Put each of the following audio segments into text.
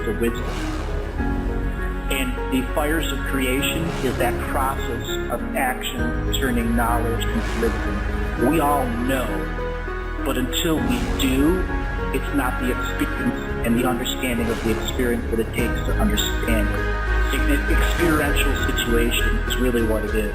fountains of wisdom. And the fires of creation is that process of action turning knowledge into wisdom. We all know, but until we do, it's not the experience and the understanding of the experience that it takes to understand it. Experiential situation is really what it is.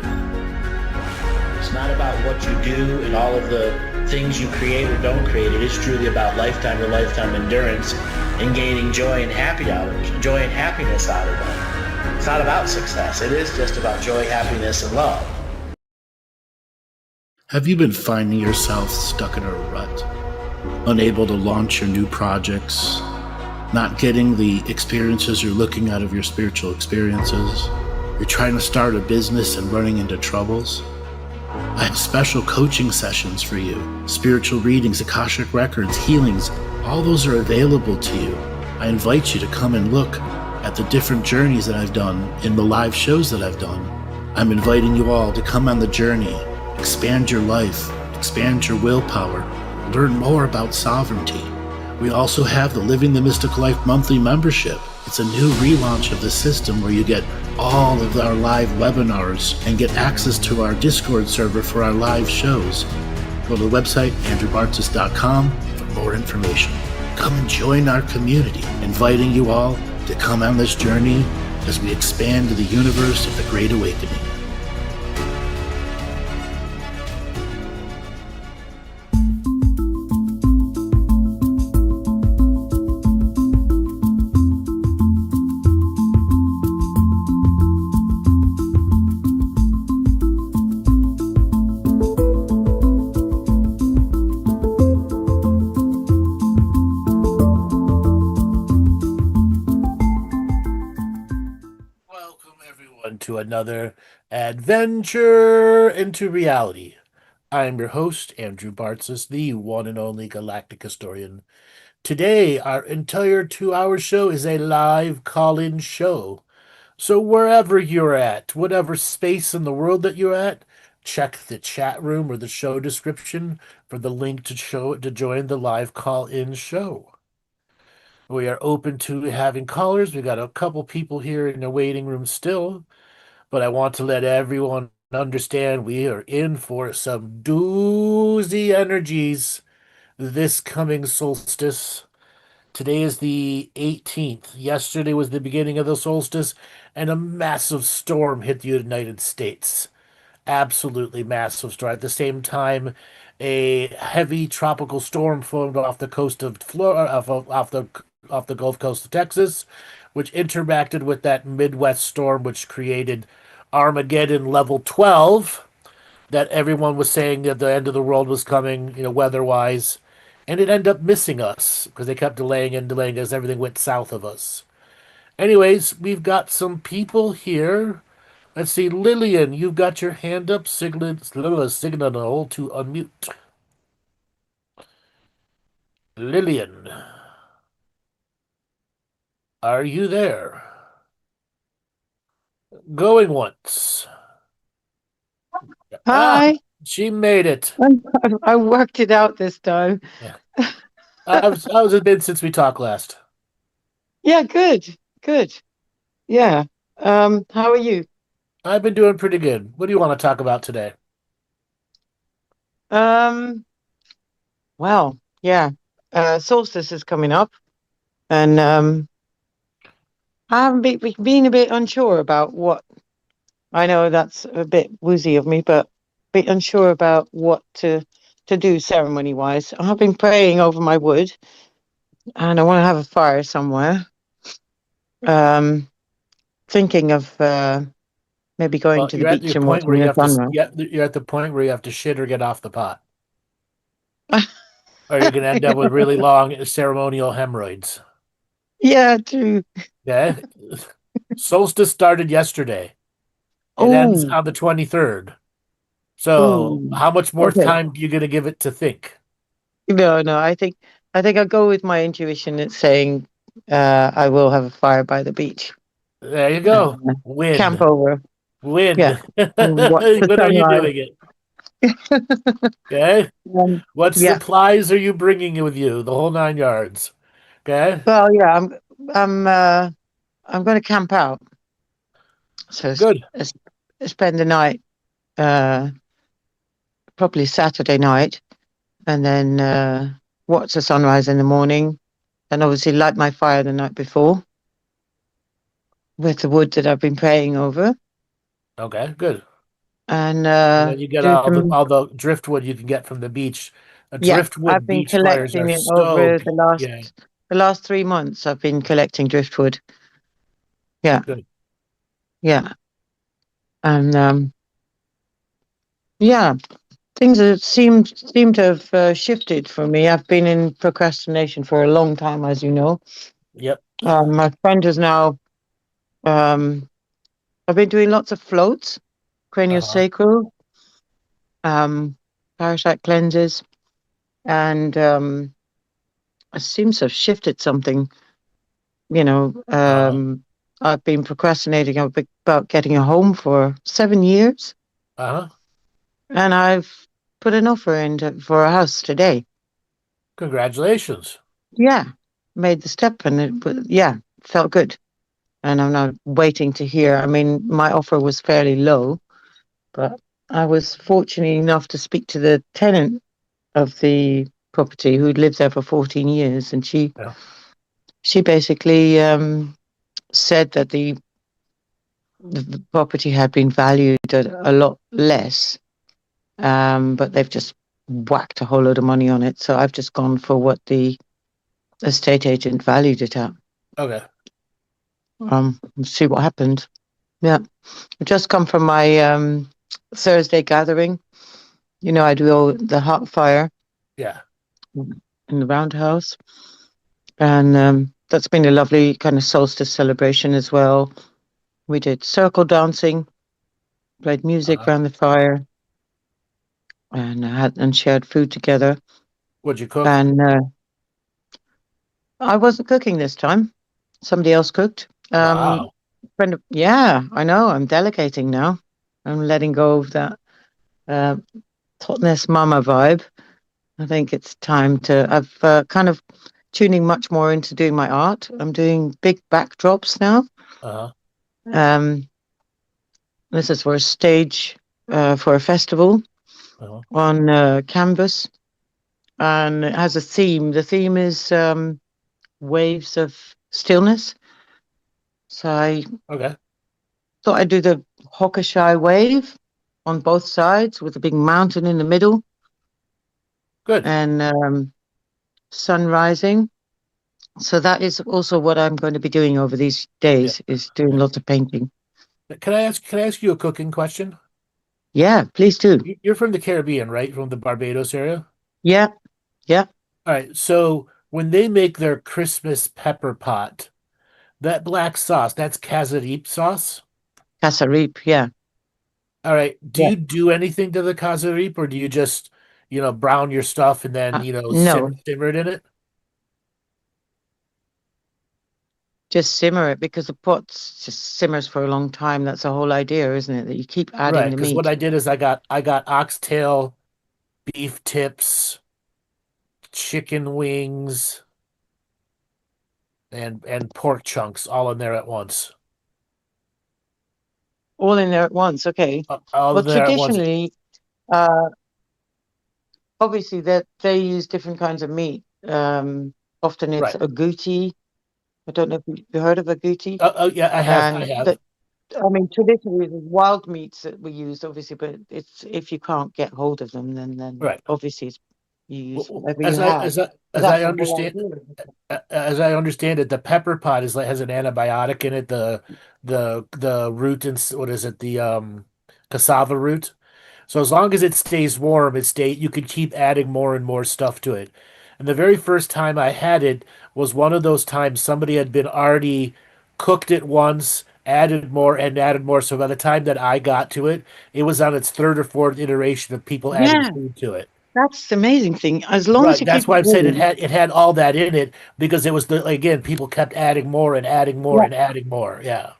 It's not about what you do and all of the things you create or don't create. It is truly about lifetime to lifetime endurance and gaining joy and happiness out of them. It's not about success. It is just about joy, happiness, and love. Have you been finding yourself stuck in a rut, unable to launch your new projects, not getting the experiences you're looking out of your spiritual experiences? You're trying to start a business and running into troubles? I have special coaching sessions for you. Spiritual readings, Akashic records, healings, all those are available to you. I invite you to come and look at the different journeys that I've done in the live shows that I've done. I'm inviting you all to come on the journey, expand your life, expand your willpower, learn more about sovereignty. We also have the Living the Mystic Life monthly membership. It's a new relaunch of the system where you get all of our live webinars and get access to our Discord server for our live shows. Go to the website, andrewbartzis.com, for more information. Come and join our community, inviting you all to come on this journey as we expand to the universe of the Great Awakening. To another adventure into reality. I am your host, Andrew Bartzis, the one and only galactic historian. Today, our entire 2-hour show is a live call-in show. So wherever you're at, whatever space in the world that you're at, check the chat room or the show description for the link to join the live call-in show. We are open to having callers. We got a couple people here in the waiting room still. But I want to let everyone understand we are in for some doozy energies this coming solstice. Today is the 18th. Yesterday was the beginning of the solstice, and a massive storm hit the United States. Absolutely massive storm. At the same time, a heavy tropical storm formed off the coast of Florida, off the Gulf Coast of Texas, which interacted with that Midwest storm, which created Armageddon level 12, that everyone was saying that the end of the world was coming, weather-wise, and it ended up missing us because they kept delaying as everything went south of us. Anyways, we've got some people here. Let's see, Lillian, you've got your hand up, signal to unmute. Lillian, are you there? Going once. Hi. She made it. I worked it out this time. Yeah. How's it been since we talked last? Yeah, good. Yeah. How are you? I've been doing pretty good. What do you want to talk about today? Well, yeah. Solstice is coming up, and I haven't been a bit unsure about what. I know that's a bit woozy of me, but a bit unsure about what to do ceremony-wise. I have been praying over my wood, and I want to have a fire somewhere. Thinking of maybe going to the beach and watching the sunrise. You're at the point where you have to shit or get off the pot. Or you're going to end up with really long ceremonial hemorrhoids. Yeah, true. Okay. Solstice started yesterday. It ends on the 23rd. So how much more time are you going to give it to think? No. I think I'll go with my intuition. It's saying I will have a fire by the beach. There you go. Win. Camp over. Win. Yeah. When are you doing it? Okay. What supplies are you bringing with you? The whole 9 yards. Okay. Well, yeah. I'm I'm going to camp out, so Good. spend the night, uh, probably Saturday night, and then watch the sunrise in the morning, and obviously light my fire the night before with the wood that I've been praying over, Okay, good. and And then you get do some. all the driftwood you can get from the beach. Yeah, I've Driftwood been beach fires collecting are it so over yeah, the last 3 months. I've been collecting driftwood. Yeah, good. yeah, and yeah, things have seem to have shifted for me. I've been in procrastination for a long time, as you know. Yep. My friend is now. Um, I've been doing lots of floats, Uh-huh. craniosacral, um, parasite cleanses, and it seems to have shifted something. You know, Uh-huh. I've been procrastinating about getting a home for 7 years, Uh-huh. and I've put an offer in for a house today. Congratulations. Yeah, made the step, and yeah, felt good. And I'm now waiting to hear. I mean, my offer was fairly low, but I was fortunate enough to speak to the tenant of the property who'd lived there for 14 years, and Yeah. she basically said that the property had been valued at a lot less, but they've just whacked a whole load of money on it. So I've just gone for what the estate agent valued it at. Okay. See what happened. Yeah, I've just come from my Thursday gathering. You know, I do all the hot fire Yeah. in the roundhouse, and that's been a lovely kind of solstice celebration as well. We did circle dancing, played music Uh-huh. around the fire, and had and shared food together. What'd you cook? And I wasn't cooking this time; somebody else cooked. Wow. Yeah, I know. I'm delegating now. I'm letting go of that uh, hotness mama vibe. I think it's time to. I've kind of tuning much more into doing my art. I'm doing big backdrops now. Uh-huh. Um, this is for a stage for a festival Uh-huh. on canvas, and it has a theme. The theme is waves of stillness. So I Okay. thought I'd do the Hokusai wave on both sides with a big mountain in the middle Good. and sun rising. So that is also what I'm going to be doing over these Yeah. days is doing Yeah. lots of painting. Can I ask you a cooking question? Yeah, please do. You're from the Caribbean, right? From the Barbados area? Yeah, yeah. All right. So when they make their Christmas pepper pot, that black sauce, that's Cazareep sauce. Casareep, yeah. All right. Do Yeah. you do anything to the Cazareep or do you just, brown your stuff and then, No, simmer it in it? just simmer it because the pot just simmers for a long time. That's the whole idea, isn't it? That you keep adding Right. the Because what meat. I did is I got oxtail, beef tips, chicken wings, and pork chunks all in there at once. All in there at once. Okay. All Well, in there at once. traditionally, uh, obviously that they use different kinds of meat. Often it's Right. agouti. I don't know if you heard of agouti. Oh yeah, I have. I And have. I mean, traditionally, the wild meats that we use, obviously, but it's if you can't get hold of them, then Right. obviously you use Well, whatever you have. But as that's I the whole understand idea. as I understand it, the pepper pot has an antibiotic in it. The root and what is it? The cassava root. So as long as it stays warm, you can keep adding more and more stuff to it. And the very first time I had it was one of those times somebody had been already cooked it once, added more and added more. So by the time that I got to it, it was on its third or fourth iteration of people adding Yeah, food to it. that's the amazing thing. As long as Right. you That's keep why it I'm saying warm. it had all that in it because it was again, people kept adding more and adding more Yeah. and adding more. Yeah.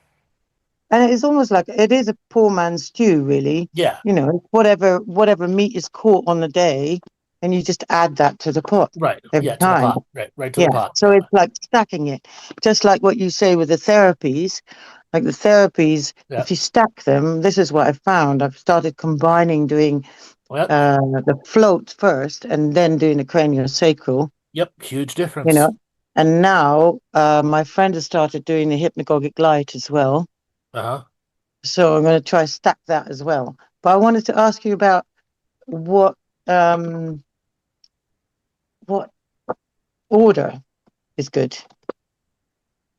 And it's almost like it is a poor man's stew, really. Yeah. You know, whatever meat is caught on the day. and you just add that to the pot Right. every Yeah, to the time. pot. Right. Right to the Yeah. pot. So Yeah. it's like stacking it, just like what you say with the therapies. Like the therapies, Yeah. if you stack them, this is what I've found. I've started combining doing Yep. the float first and then doing the craniosacral, Yep. Huge you know. difference. And now my friend has started doing the hypnagogic light as well. Uh-huh. So I'm going to try stack that as well. But I wanted to ask you about what um, what order is good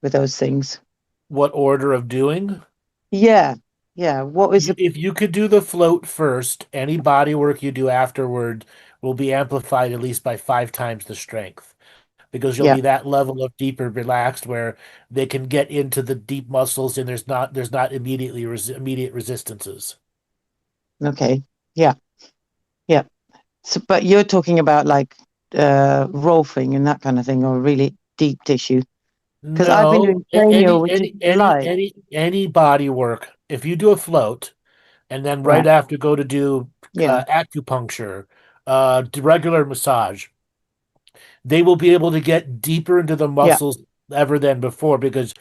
with those things. What order of doing? Yeah, yeah. What is the If you could do the float first, any body work you do afterward will be amplified at least by 5 times the strength because you'll yeah? be that level of deeper relaxed where they can get into the deep muscles and there's not immediate resistances. Okay, yeah, yeah. So, but you're talking about like rolfing and that kind of thing, or really deep tissue. Because I've been No, doing cranial, which is light. any body work. If you do a float and then right Right. after go to do Yeah. acupuncture, regular massage, they will be able to get deeper into the Yeah. muscles ever than before because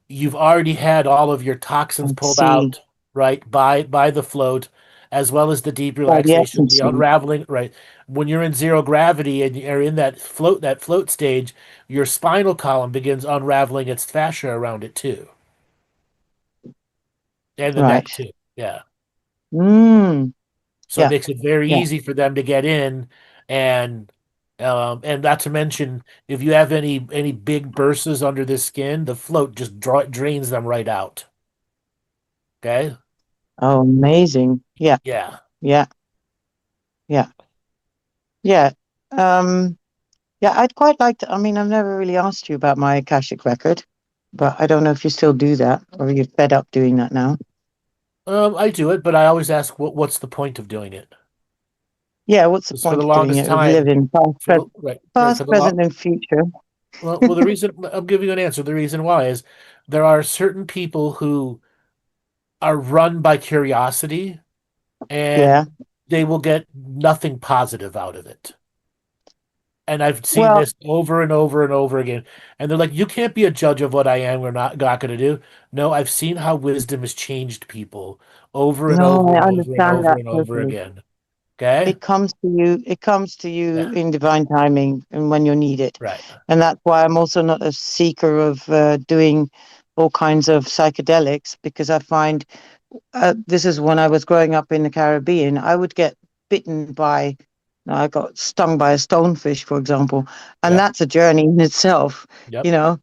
you've already had all of your toxins I pulled see. out, right, by the float, as well as the deep By the relaxation, the essence. unraveling, right. When you're in zero gravity and you're in that float stage, your spinal column begins unraveling its fascia around it too, and the neck Right. too. Yeah. Mm. So it Yeah. makes it very Yeah. easy for them to get in and not to mention if you have any big bursts under the skin, the float just drains them right out. Okay? Oh, amazing. Yeah. Yeah. Yeah. Yeah. Yeah. Um, yeah, I'd quite like to. I mean, I've never really asked you about my Akashic record, but I don't know if you still do that or you're fed up doing that now. I do it, but I always ask what's the point of doing it? Yeah, what's the Because for point the of doing longest it? Of time, living right for past, the long present, and future. well, the reason I'm giving you an answer, the reason why is there are certain people who are run by curiosity and Yeah. they will get nothing positive out of it. And I've seen Well, this over and over and over again. And they're like, you can't be a judge of what I am or not going to do. No, I've seen how wisdom has changed people over and no, over I and over and understand over that and over totally. again. Okay? It comes to you. It comes to you Yeah, in divine timing and when you need it. right. And that's why I'm also not a seeker of doing all kinds of psychedelics because I find this is when I was growing up in the Caribbean. I would get bitten by, I got stung by a stonefish, for example, and Yep, that's a journey in itself. yep, You know,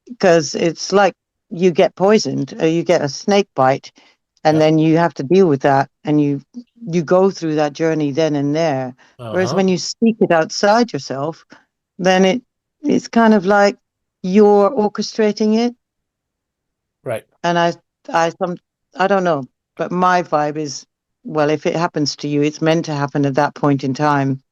because it's like you get poisoned, you get a snake bite, and yep. then you have to deal with that, and you go through that journey then and there. Whereas Uh-huh. when you seek it outside yourself, then it's kind of like you're orchestrating it. Right. And I don't know, but my vibe is, well, if it happens to you, it's meant to happen at that point in time.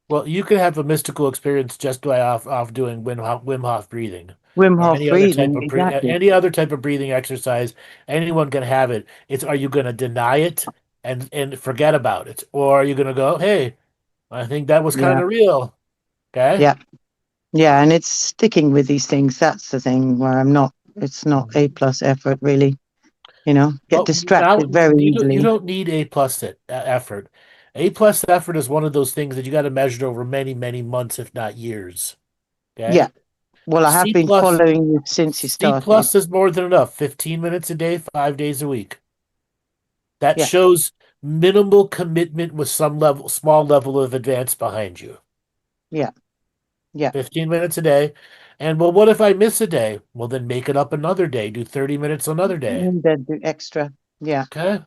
Well, you could have a mystical experience just by off doing Wim Hof breathing Wim or Hof breathing, exactly. any other type of breathing exercise. Anyone can have it. It's are you going to deny it and forget about it, or are you going to go, hey, I think that was kind Yeah, of real. Okay. yeah, yeah. And it's sticking with these things. That's the thing where I'm not. It's not A Mhm. plus effort, really. Get Well, now distracted very you easily. don't need effort. A plus effort is one of those things that you got to measure over many months, if not years. Yeah. Okay. Well, I have C been plus following you since you C started. plus is more than enough. 15 minutes a day, 5 days a week. That Yeah, shows minimal commitment with small level of advance behind you. yeah, yeah. 15 minutes a day. And well, what if I miss a day? Well, then make it up another day. Do 30 minutes another day. And then do extra. Yeah, Okay.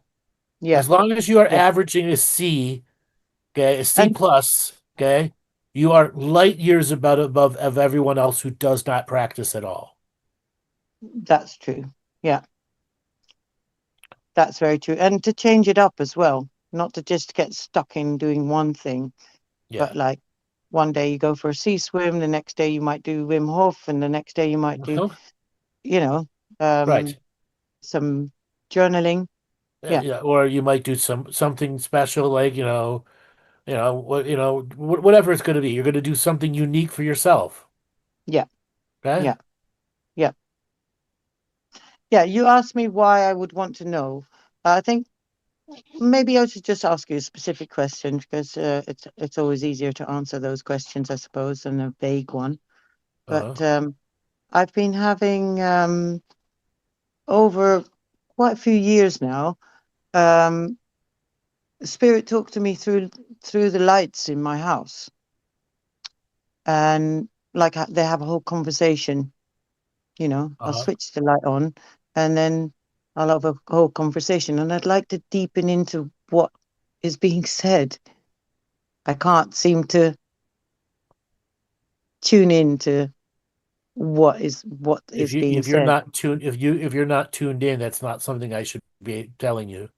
yeah, As long as you are yeah. averaging a C, okay, a C And plus, okay, you are light years above of everyone else who does not practice at all. that's true. Yeah, that's very true. And to change it up as well, not to just get stuck in doing one thing, Yeah. but like one day you go for a sea swim, the next day you might do Wim Hof, and the next day you might do, Uh-huh. you know, um, Right. some journaling. Yeah, Yeah. Or you might do something special like, whatever it's going to be. You're going to do something unique for yourself. Yeah, Okay. yeah, yeah, yeah. You asked me why I would want to know. I think maybe I should just ask you a specific question because it's always easier to answer those questions, I suppose, than a vague one. Uh, But I've been having over quite a few years now. Um, Spirit talked to me through the lights in my house, and like they have a whole conversation. I'll uh, switch the light on, and then I'll have a whole conversation, and I'd like to deepen into what is being said. I can't seem to tune in to what is being if you're said. not tuned if you're not tuned in, that's not something I should be telling you.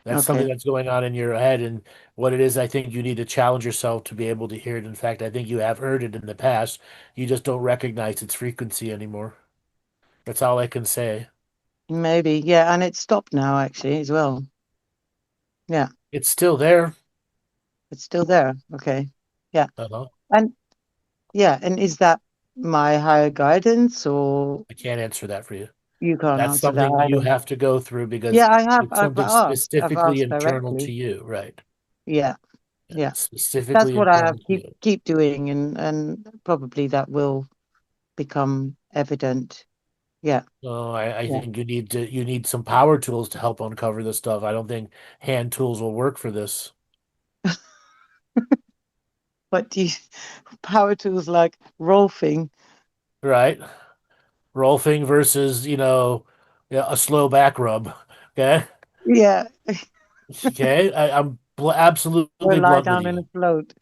That's something Okay, that's going on in your head, and what it is, I think you need to challenge yourself to be able to hear it. In fact, I think you have heard it in the past. You just don't recognize its frequency anymore. That's all I can say. maybe, yeah, and it's stopped now actually as well. Yeah, It's still there. it's still there. Okay, yeah, Uh-huh. and yeah, and is that my higher guidance, or I can't answer that for you. you can't That's answer that something you either? have to go through because Yeah, I have. it's I've something asked. I've specifically asked internal to directly. you, right? Yeah, yeah. That's Specifically what I have internal to keep you. keep doing, and probably that will become evident. Yeah, So I yeah. think you need some power tools to help uncover this stuff. I don't think hand tools will work for this. But do you, power tools like rolfing? Right? Rolfing versus, yeah, a slow back rub. Okay? Yeah, Okay? I'm or absolutely lie blunt with down in a you. float.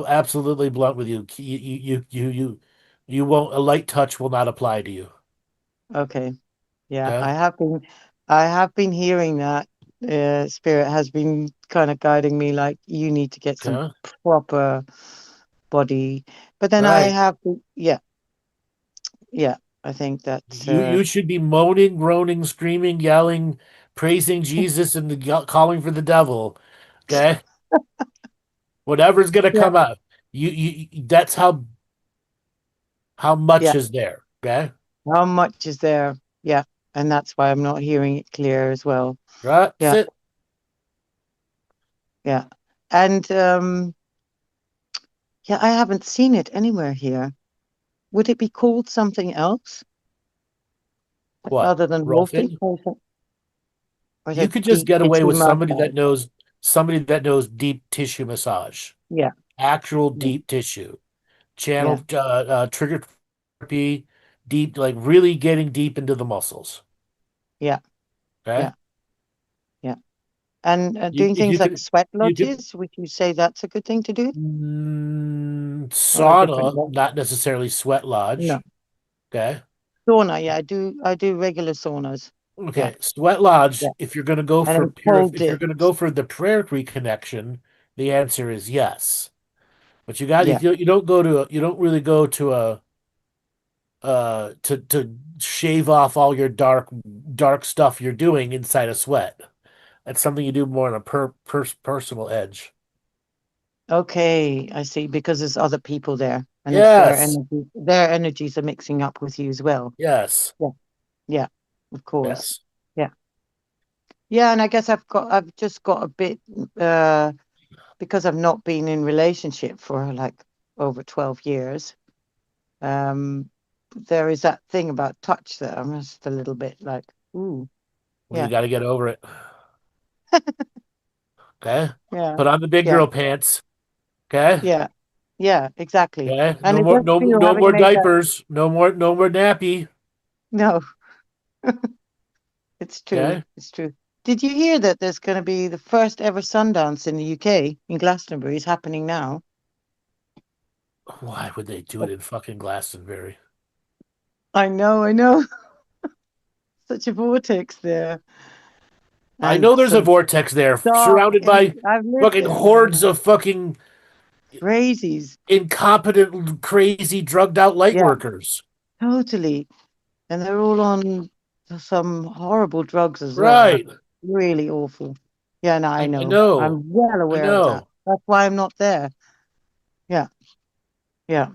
Absolutely blunt with you. You won't, a light touch will not apply to you. Okay. Yeah, Okay? I have been hearing that. Spirit has been kind of guiding me, like you need to get some Okay? proper body. But then I Right. have, yeah, yeah. I think that's You should be moaning, groaning, screaming, yelling, praising Jesus and calling for the devil. Okay? Whatever's gonna yeah, come out. That's how much yeah. is there. Okay? How much is there? Yeah, and that's why I'm not hearing it clear as well. Right? That's Yeah, it. yeah. And yeah, I haven't seen it anywhere here. Would it be called something else What? other than wolfing? Rolfing? Or is You it could just deep get away tissue with massage? somebody that knows deep tissue massage, Yeah, actual yeah, deep tissue, yeah, channel trigger therapy, deep, like really getting deep into the muscles. yeah, Okay? yeah, yeah. And You doing if things like sweat you could lodges, would you say that's a good thing to do? Or a different sauna, one? not necessarily sweat No. lodge. Okay. Sauna, yeah, I do regular saunas. Yeah, Okay. Sweat lodge, yeah. if you're gonna go And for then pure cold if you're gonna go dips. for the prayer reconnection, the answer is yes. But Yeah. you don't go to you don't really go to a to shave off all your dark stuff you're doing inside a sweat. That's something you do more on a personal edge. Okay, I see. Because there's other people there, and it's Yes. their energies are mixing up with you as well. Yes. Yeah, yeah, of course. Yes. Yeah. Yeah, and I guess I've just got a bit uh because I've not been in relationship for like over 12 years. Um there is that thing about touch that I'm just a little bit like, ooh, Well, you yeah, got to get over it. Okay. yeah, Put on the big yeah, girl pants. Okay. yeah, yeah, exactly. Okay. And it does feel No having more made that diapers. No more nappy. no, it's true. Okay. It's true. Did you hear that there's going to be the first ever Sundance in the UK in Glastonbury is happening now? Why would they do it in fucking Glastonbury? I know. Such a vortex there. I And know there's a some vortex there, dark surrounded by energy. I've lived fucking there. I hordes know. of fucking Crazies. incompetent, crazy, drugged out light Yeah, workers. totally. And they're all on some horrible drugs as well. Like Right. really awful. Yeah, no, I I know. know. I'm well I aware of that. know. That's why I'm not there. Yeah, yeah.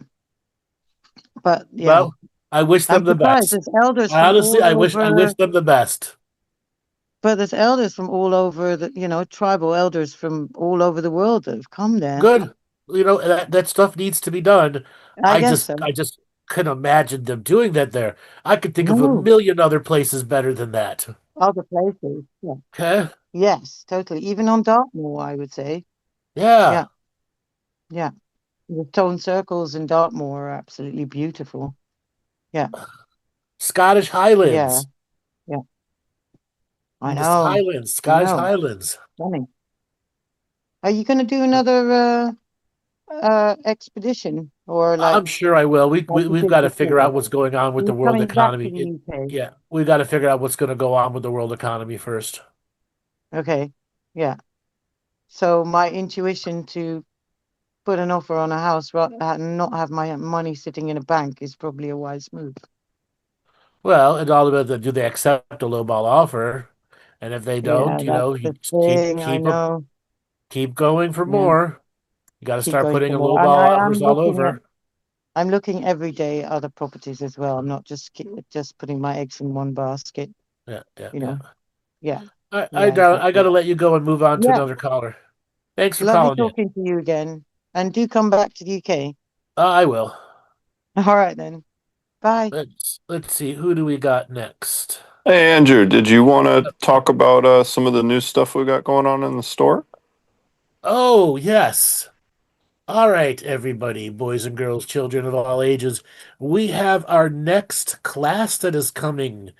But yeah, Well, I wish them I'm the surprised. best. There's elders I from honestly, all I wish over, them the best. but there's elders from all over tribal elders from all over the world that have come there. Good. That stuff needs to be done. I I guess just, so. I just couldn't imagine them doing that there. I could think of a No, million other places better than that. other places. Yeah. Okay. Yes, totally. Even on Dartmoor, I would say. Yeah. Yeah, yeah. The stone circles in Dartmoor are absolutely beautiful. Yeah, Scottish yeah, Highlands. yeah. I The know, Highlands, I Scottish know. Highlands. Stunning. Are you going to do another expedition or I'm sure I will. We, like we you we've did got to figure before? out what's going on Are with the you world coming back to economy. the UK? Yeah, we got to figure out what's going to go on with the world economy first. Okay, yeah. So my intuition to put an offer on a house and not have my money sitting in a bank is probably a wise move. Well, it's all about do they accept a lowball offer, and if they Yeah, don't, that's you the just thing. I know. keep going for Yeah, more. You got to keep start going for putting a more. And lowball offers all over. I'm looking every day at other properties as well. I'm not just putting my eggs in one basket, Yeah, yeah, you yeah. know. Yeah, I yeah, got exactly. to let you go and move on to Yeah, another caller. Thanks for lovely calling in. talking to you again. And do come back to the UK. I will. All right then. Bye. Let's see. Who do we got next? Hey Andrew, did you want to talk about some of the new stuff we got going on in the store? Oh, yes. All right, everybody, boys and girls, children of all ages. We have our next class that is coming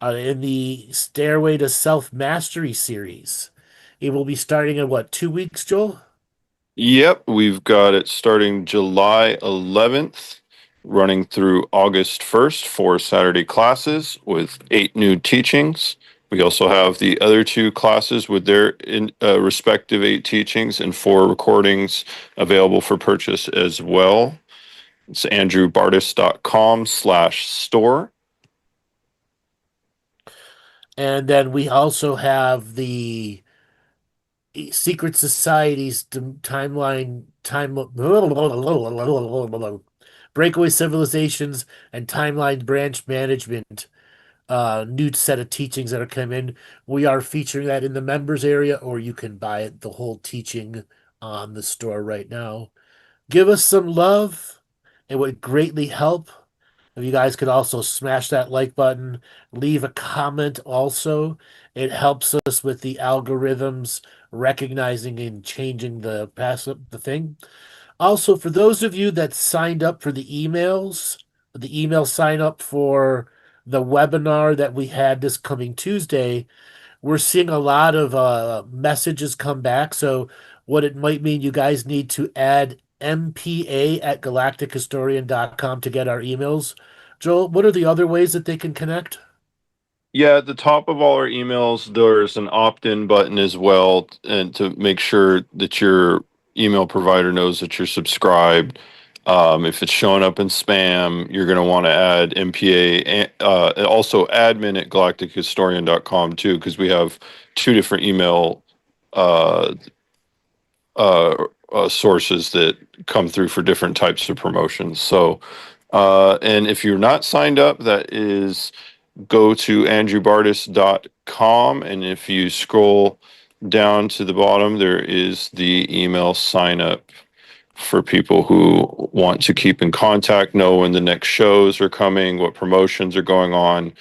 in the Stairway to Self-Mastery series. It will be starting in what, 2 weeks, Joel? Yep, we've got it starting July 11th, running through August 1st, 4 Saturday classes with 8 new teachings. We also have the other 2 classes with their respective 8 teachings and 4 recordings available for purchase as well. It's andrewbartis.com/store. And then we also have the Secret Society's Breakaway Civilizations and Timeline Branch Management new set of teachings that are coming. We are featuring that in the members area, or you can buy it, the whole teaching on the store right now. Give us some love. It would greatly help if you guys could also smash that like button, leave a comment also. It helps us with the algorithms recognizing and changing the thing. Also, for those of you that signed up for the email sign up for the webinar that we had this coming Tuesday, we're seeing a lot of messages come back. So what it might mean, you guys need to add MPA at galactichistorian.com to get our emails. Joel, what are the other ways that they can connect? Yeah, at the top of all our emails, there's an opt-in button as well, and to make sure that your email provider knows that you're subscribed. If it's showing up in spam, you're going to want to add MPA, and also admin at galactichistorian.com too, because we have 2 different email uh, sources that come through for different types of promotions. So, and if you're not signed up, that is go to andrewbartis.com, and if you scroll down to the bottom, there is the email sign up for people who want to keep in contact, know when the next shows are coming, what promotions are going on,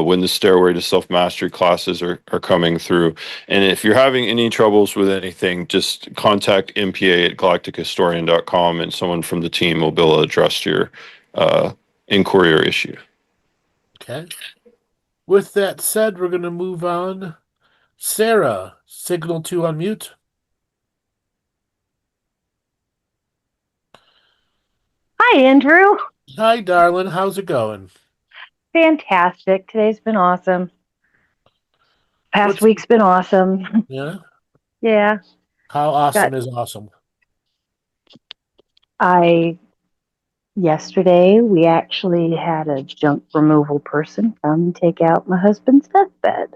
when the Stairway to Self Mastery classes are coming through. And if you're having any troubles with anything, just contact MPA at galactichistorian.com, and someone from the team will be able to address your inquiry or issue. Okay. With that said, we're going to move on. Sarah, signal to unmute. Hi, Andrew. Hi, darling. How's it going? Fantastic. Today's been awesome. Past What's week's been awesome. yeah? Yeah. How awesome Got is awesome? yesterday we actually had a junk removal person come and take out my husband's deathbed.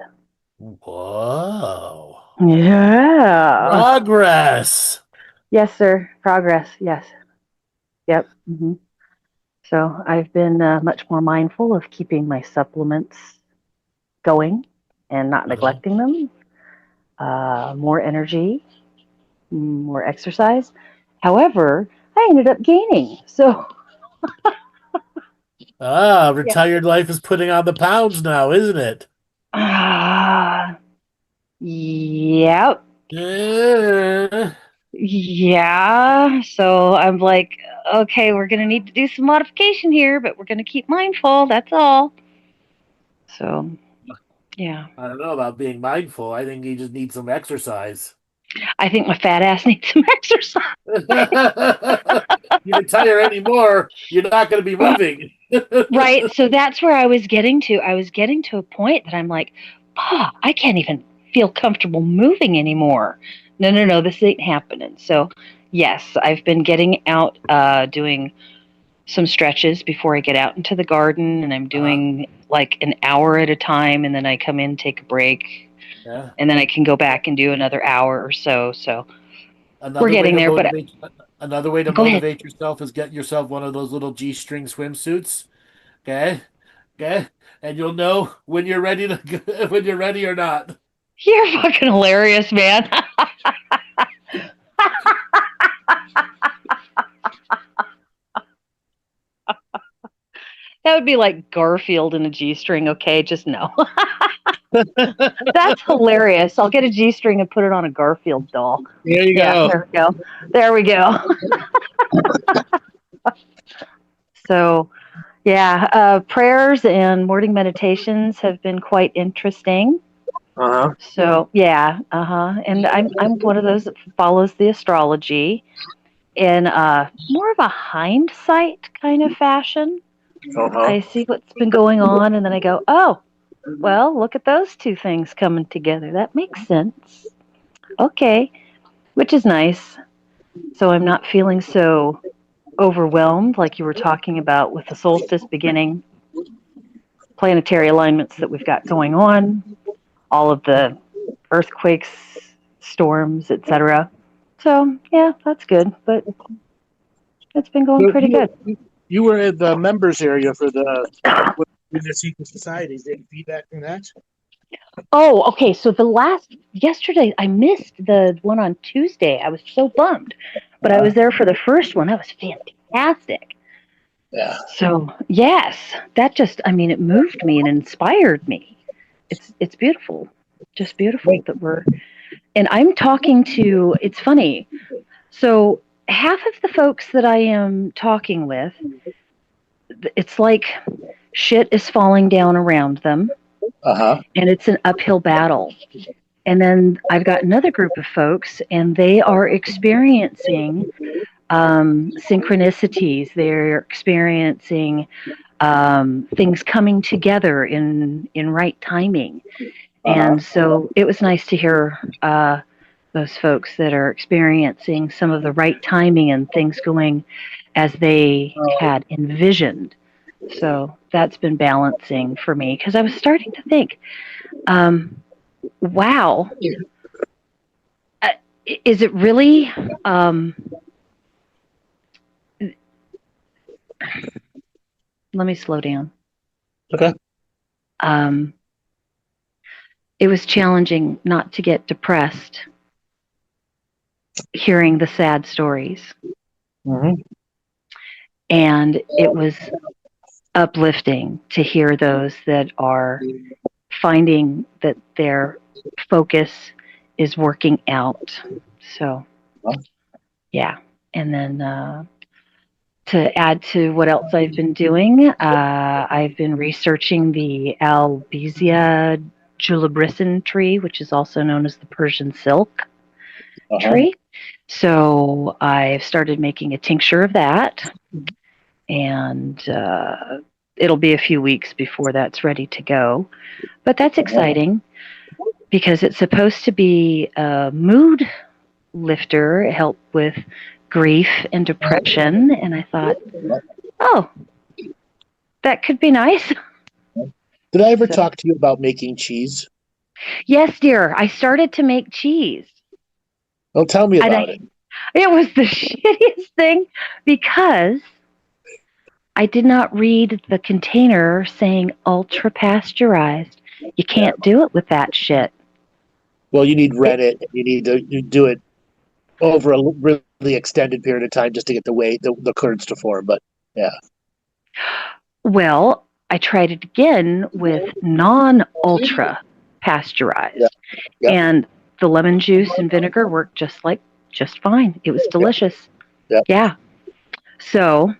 Whoa. Yeah. Progress. Yes, sir. Progress. Yes. Yep. So I've been much more mindful of keeping my supplements going and not neglecting them. More energy, more exercise. However, I ended up gaining. So yeah. Retired life is putting on the pounds now, isn't it? Yep. Yeah. Yeah. So I'm like, okay, we're going to need to do some modification here, but we're going to keep mindful. That's all. So, yeah. I don't know about being mindful. I think you just need some exercise. I think my fat ass needs some exercise. You retire anymore, you're not going to be moving. Right. So that's where I was getting to. I was getting to a point that I'm like, I can't even feel comfortable moving anymore. No, this ain't happening. So, yes, I've been getting out, doing some stretches before I get out into the garden, and I'm doing like an hour at a time, and then I come in, take a break, Yeah. and then I can go back and do another hour or so. So Another we're getting there. But another way to go ahead. motivate yourself is get yourself one of those little G-string swimsuits. Okay. Okay. And you'll know when you're ready to when you're ready or not. You're fucking hilarious, man. That would be like Garfield in a G-string, okay? Just no. That's hilarious. I'll get a G-string and put it on a Garfield doll. There you Yeah, go. there we go. So, yeah, prayers and morning meditations have been quite interesting. So, yeah, and I'm one of those that follows the astrology in more of a hindsight kind of fashion. I see what's been going on, and then I go, oh, well, look at those two things coming together. That makes sense. Okay, which is nice. So I'm not feeling so overwhelmed like you were talking about with the solstice beginning, planetary alignments that we've got going on, all of the earthquakes, storms, etc. So, yeah, that's good, but it's been going pretty good. You were in the members area for the Secret Societies. Any feedback from that? Oh, okay. So yesterday, I missed the one on Tuesday. I was so bummed, but I was there for the first one. That was fantastic. Yeah. So yes, that just, it moved me and inspired me. It's beautiful, just beautiful that and I'm talking to, it's funny. So half of the folks that I am talking with, it's like shit is falling down around them. And it's an uphill battle. And then I've got another group of folks, and they are experiencing synchronicities. They're experiencing things coming together in right timing. And so it was nice to hear those folks that are experiencing some of the right timing and things going as they had envisioned. So that's been balancing for me, because I was starting to think, wow, is it really? Let me slow down. Okay. It was challenging not to get depressed hearing the sad stories. And it was uplifting to hear those that are finding that their focus is working out. So, yeah. And then to add to what else I've been doing, I've been researching the Albizia julibrissin tree, which is also known as the Persian silk tree. So I've started making a tincture of that. And it'll be a few weeks before that's ready to go. But that's exciting because it's supposed to be a mood lifter, help with grief and depression. And I thought, oh, that could be nice. Did I ever talk to you about making cheese? Yes, dear. I started to make cheese. Well, tell me And about it. it was the shittiest thing because I did not read the container saying ultra pasteurized. You Yeah. can't do it with that shit. Well, you need It, rennet. You need to do it over a really extended period of time just to get the curds to form. But yeah, well, I tried it again with non ultra yeah, pasteurized, yeah, and the lemon juice and vinegar worked just fine. It was yeah, delicious. yeah. Yeah. So,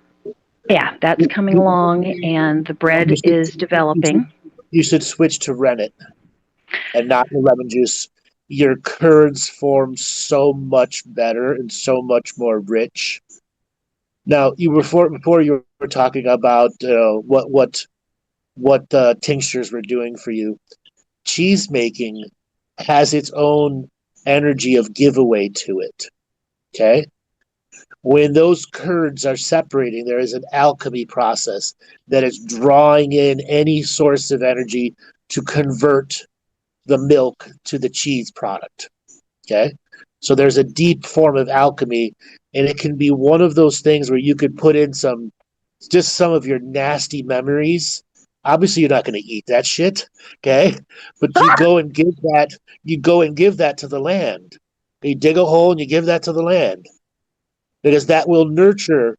yeah, that's coming along, and the You bread should, is developing. you should switch to rennet and not the lemon juice. Your curds form so much better and so much more rich. Now, you before you were talking about what tinctures were doing for you. Cheese making has its own energy of giveaway to it. Okay, when those curds are separating, there is an alchemy process that is drawing in any source of energy to convert the milk to the cheese product. Okay. So there's a deep form of alchemy, and it can be one of those things where you could put in some of your nasty memories. Obviously, you're not going to eat that shit, okay? But you go and give that to the land. You dig a hole and you give that to the land because that will nurture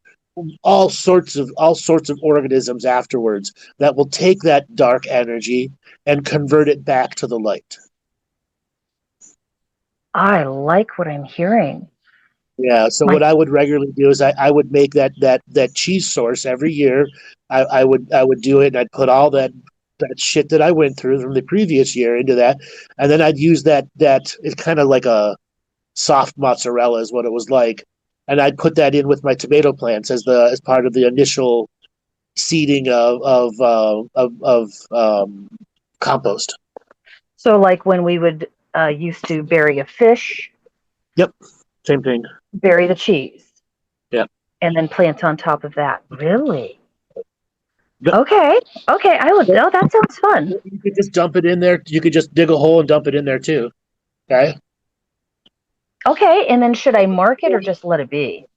all sorts of organisms afterwards that will take that dark energy and convert it back to the light. I like what I'm hearing. Yeah. So My what I would regularly do is I would make that cheese source every year. I would do it and I'd put all that shit that I went through from the previous year into that, and then I'd use that it's kind of like a soft mozzarella is what it was like, and I'd put that in with my tomato plants as part of the initial seeding of compost. So, like when we would used to bury a fish, Yep. Same thing. bury the cheese, Yeah. and then plant on top of that. Really? Yep. Okay. Okay. I would. Oh, that sounds fun. You could just dump it in there. You could just dig a hole and dump it in there too. Okay. Okay. And then should I mark it or just let it be?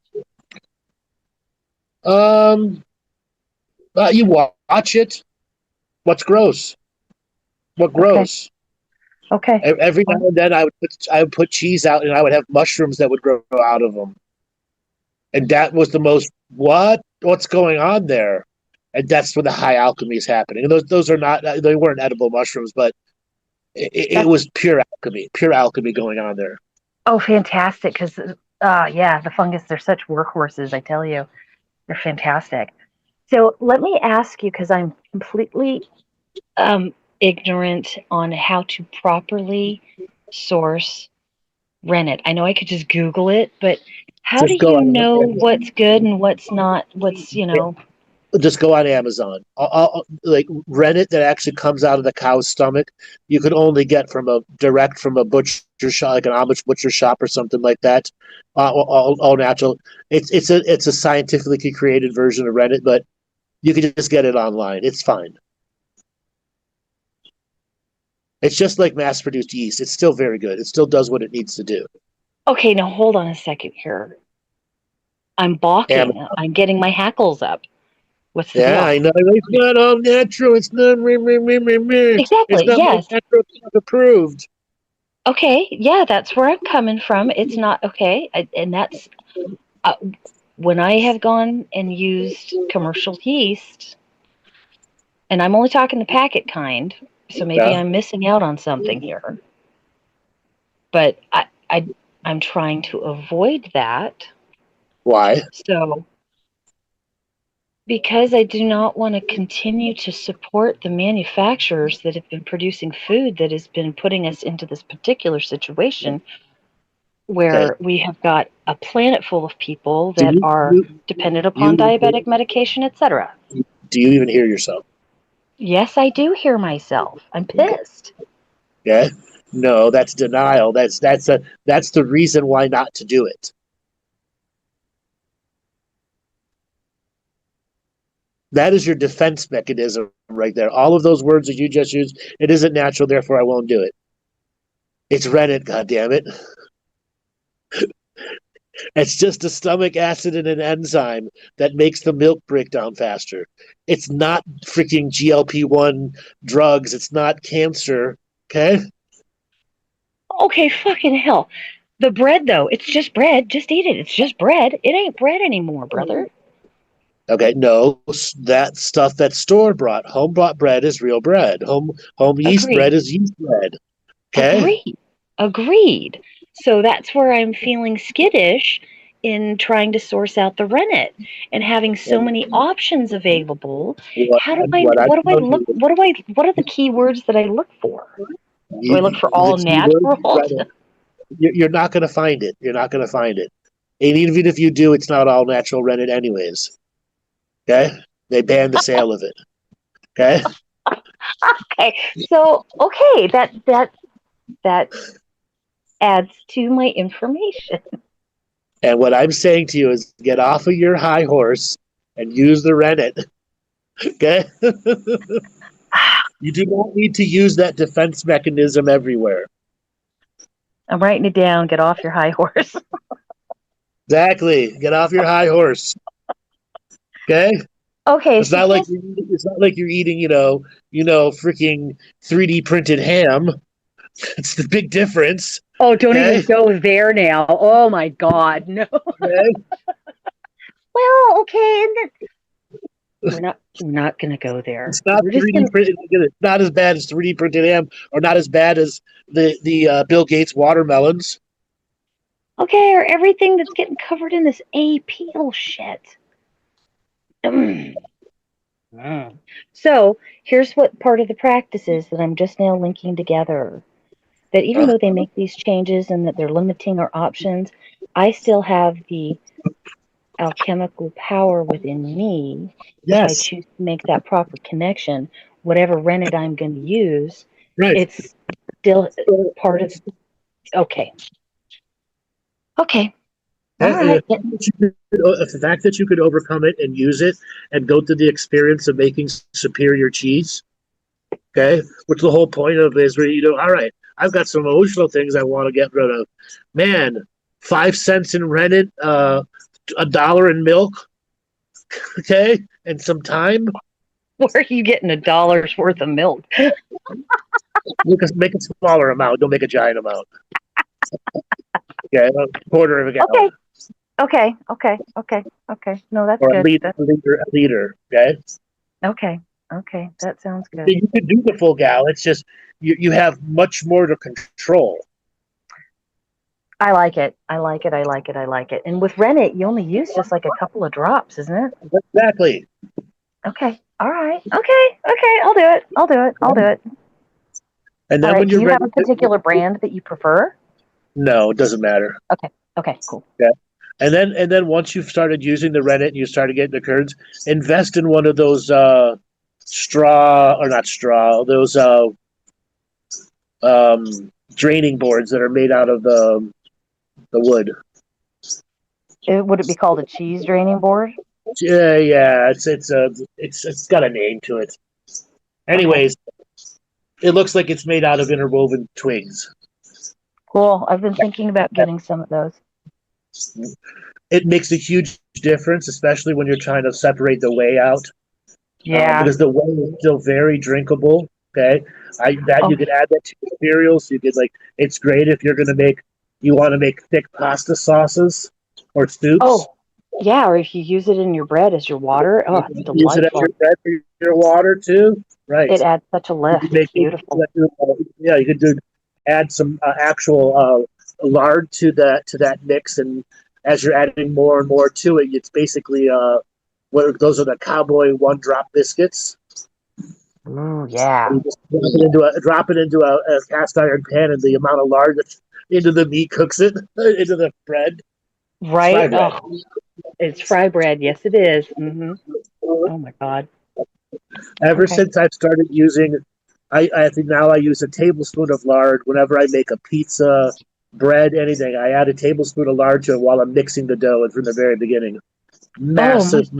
Um, you watch it. What's gross? What Okay. gross? Okay. Every now and then I would put cheese out and I would have mushrooms that would grow out of them, and that was the most what's going on there, and that's where the high alchemy is happening. And those are not they weren't edible mushrooms, but it That's was pure alchemy going on there. oh, fantastic. Because yeah, the fungus. They're such workhorses. I tell you, they're fantastic. So let me ask you, because I'm completely ignorant on how to properly source rennet. I know I could just Google it, but how do Just go you on know what's good and what's not? just go on Amazon. Like rennet that actually comes out of the cow's stomach, you could only get from a butcher shop, like an Amish butcher shop or something like that. All natural. It's a scientifically created version of rennet, but you can just get it online. It's fine. It's just like mass produced yeast. It's still very good. It still does what it needs to do. Okay, now hold on a second here. I'm Am- balking. I'm getting my hackles up. What's the yeah, deal? I know. It's not all natural. It's not. It's Exactly. not my Yes. natural approved. Okay. Yeah, that's where I'm coming from. It's not okay, and that's uh, when I have gone and used commercial yeast, and I'm only talking the packet kind. So maybe Yeah. I'm missing out on something here. But I'm trying to avoid that. Why? So because I do not want to continue to support the manufacturers that have been producing food that has been putting us into this particular situation Okay. where we have got a planet full of people Do that are you dependent do upon you diabetic medication, etc. do you even hear yourself? Yes, I do hear myself. I'm Okay. pissed. Yeah. No, that's denial. That's the reason why not to do it. That is your defense mechanism right there. All of those words that you just used, it isn't natural, therefore I won't do it. It's rennet, goddammit. It's just a stomach acid and an enzyme that makes the milk break down faster. It's not freaking GLP-1 drugs. It's not cancer. Okay? Okay, fucking hell. The bread, though, it's just bread. Just eat it. It's just bread. It ain't bread anymore, brother. Okay, no, that stuff that's store bought. Home bought bread is real bread. Home yeast Agreed. bread is yeast bread. Okay? Agreed. So that's where I'm feeling skittish in trying to source out the rennet and having so many options available. What How do I what I what do I tell look you, what are the keywords that I look for? Do I look for the all keyword is natural? rennet. You're not going to find it. You're not going to find it. And even if you do, it's not all natural rennet anyways. Okay? They banned the sale of it. Okay? Okay. So okay, that adds to my information. And what I'm saying to you is get off of your high horse and use the rennet. Okay? You do not need to use that defense mechanism everywhere. I'm writing it down. Get off your high horse. Exactly. Get off your high horse. Okay? Okay, It's so not like you're eating, freaking 3D printed ham. It's the big difference. oh, don't Okay? even go there now. Oh my God, no. Okay? Well, okay, and then we're not gonna go there. It's not We're just 3D gonna printed. It's not as bad as 3D printed ham, or not as bad as the Bill Gates watermelons. okay, or everything that's getting covered in this appeal shit. So here's what part of the practice is that I'm just now linking together. That even though they make these changes and that they're limiting our options, I still have the alchemical power within me. If I Yes, choose to make that proper connection, whatever rennet I'm going to use, right. it's still part of. Okay. Okay. All right. The fact that you could overcome it and use it and go through the experience of making superior cheese, okay, which the whole point of it is where all right, I've got some emotional things I want to get rid of. Man, 5 cents in rennet, $1 in milk, okay, and some time. Where are you getting $1 worth of milk? Make a smaller amount. Don't make a giant amount. Okay, a quarter of a gallon. Okay. No, that's Or good. a liter. Okay. Okay. That sounds good. You could do the full gal. It's just you have much more to control. I like it. And with rennet, you only use just like a couple of drops, isn't it? Exactly. Okay. All right. Okay. I'll do it. And then All right. when Do you're you ready, have a particular brand that you prefer? no, it doesn't matter. Okay. Cool. Yeah. And then once you've started using the rennet and you started getting the curds, invest in one of those draining boards that are made out of the wood. Would it be called a cheese draining board? Yeah. It's got a name to it. Anyways, It looks like it's made out of interwoven twigs. Cool. I've been thinking about getting some of those. It makes a huge difference, especially when you're trying to separate the whey out. Yeah. Because the whey is still very drinkable. Okay. You could add that to your cereals. You could it's great if you want to make thick pasta sauces or soups. Oh, yeah. Or if you use it in your bread as your water. Oh, it's delightful. Use it as your bread for your water too. Right. It adds such a lift. It's beautiful. You could add some actual lard to that mix, and as you're adding more and more to it, it's basically those are the cowboy 1-drop biscuits. Ooh, yeah. You just drop it into a cast iron pan, and the amount of lard that's into the meat cooks it into the bread. Right. It's fry bread. Yes, it is. Mm-hmm. Oh my God. Ever since I've started using, I think now I use a tablespoon of lard whenever I make a pizza, bread, anything. I add a tablespoon of lard to it while I'm mixing the dough, and from the very beginning, massive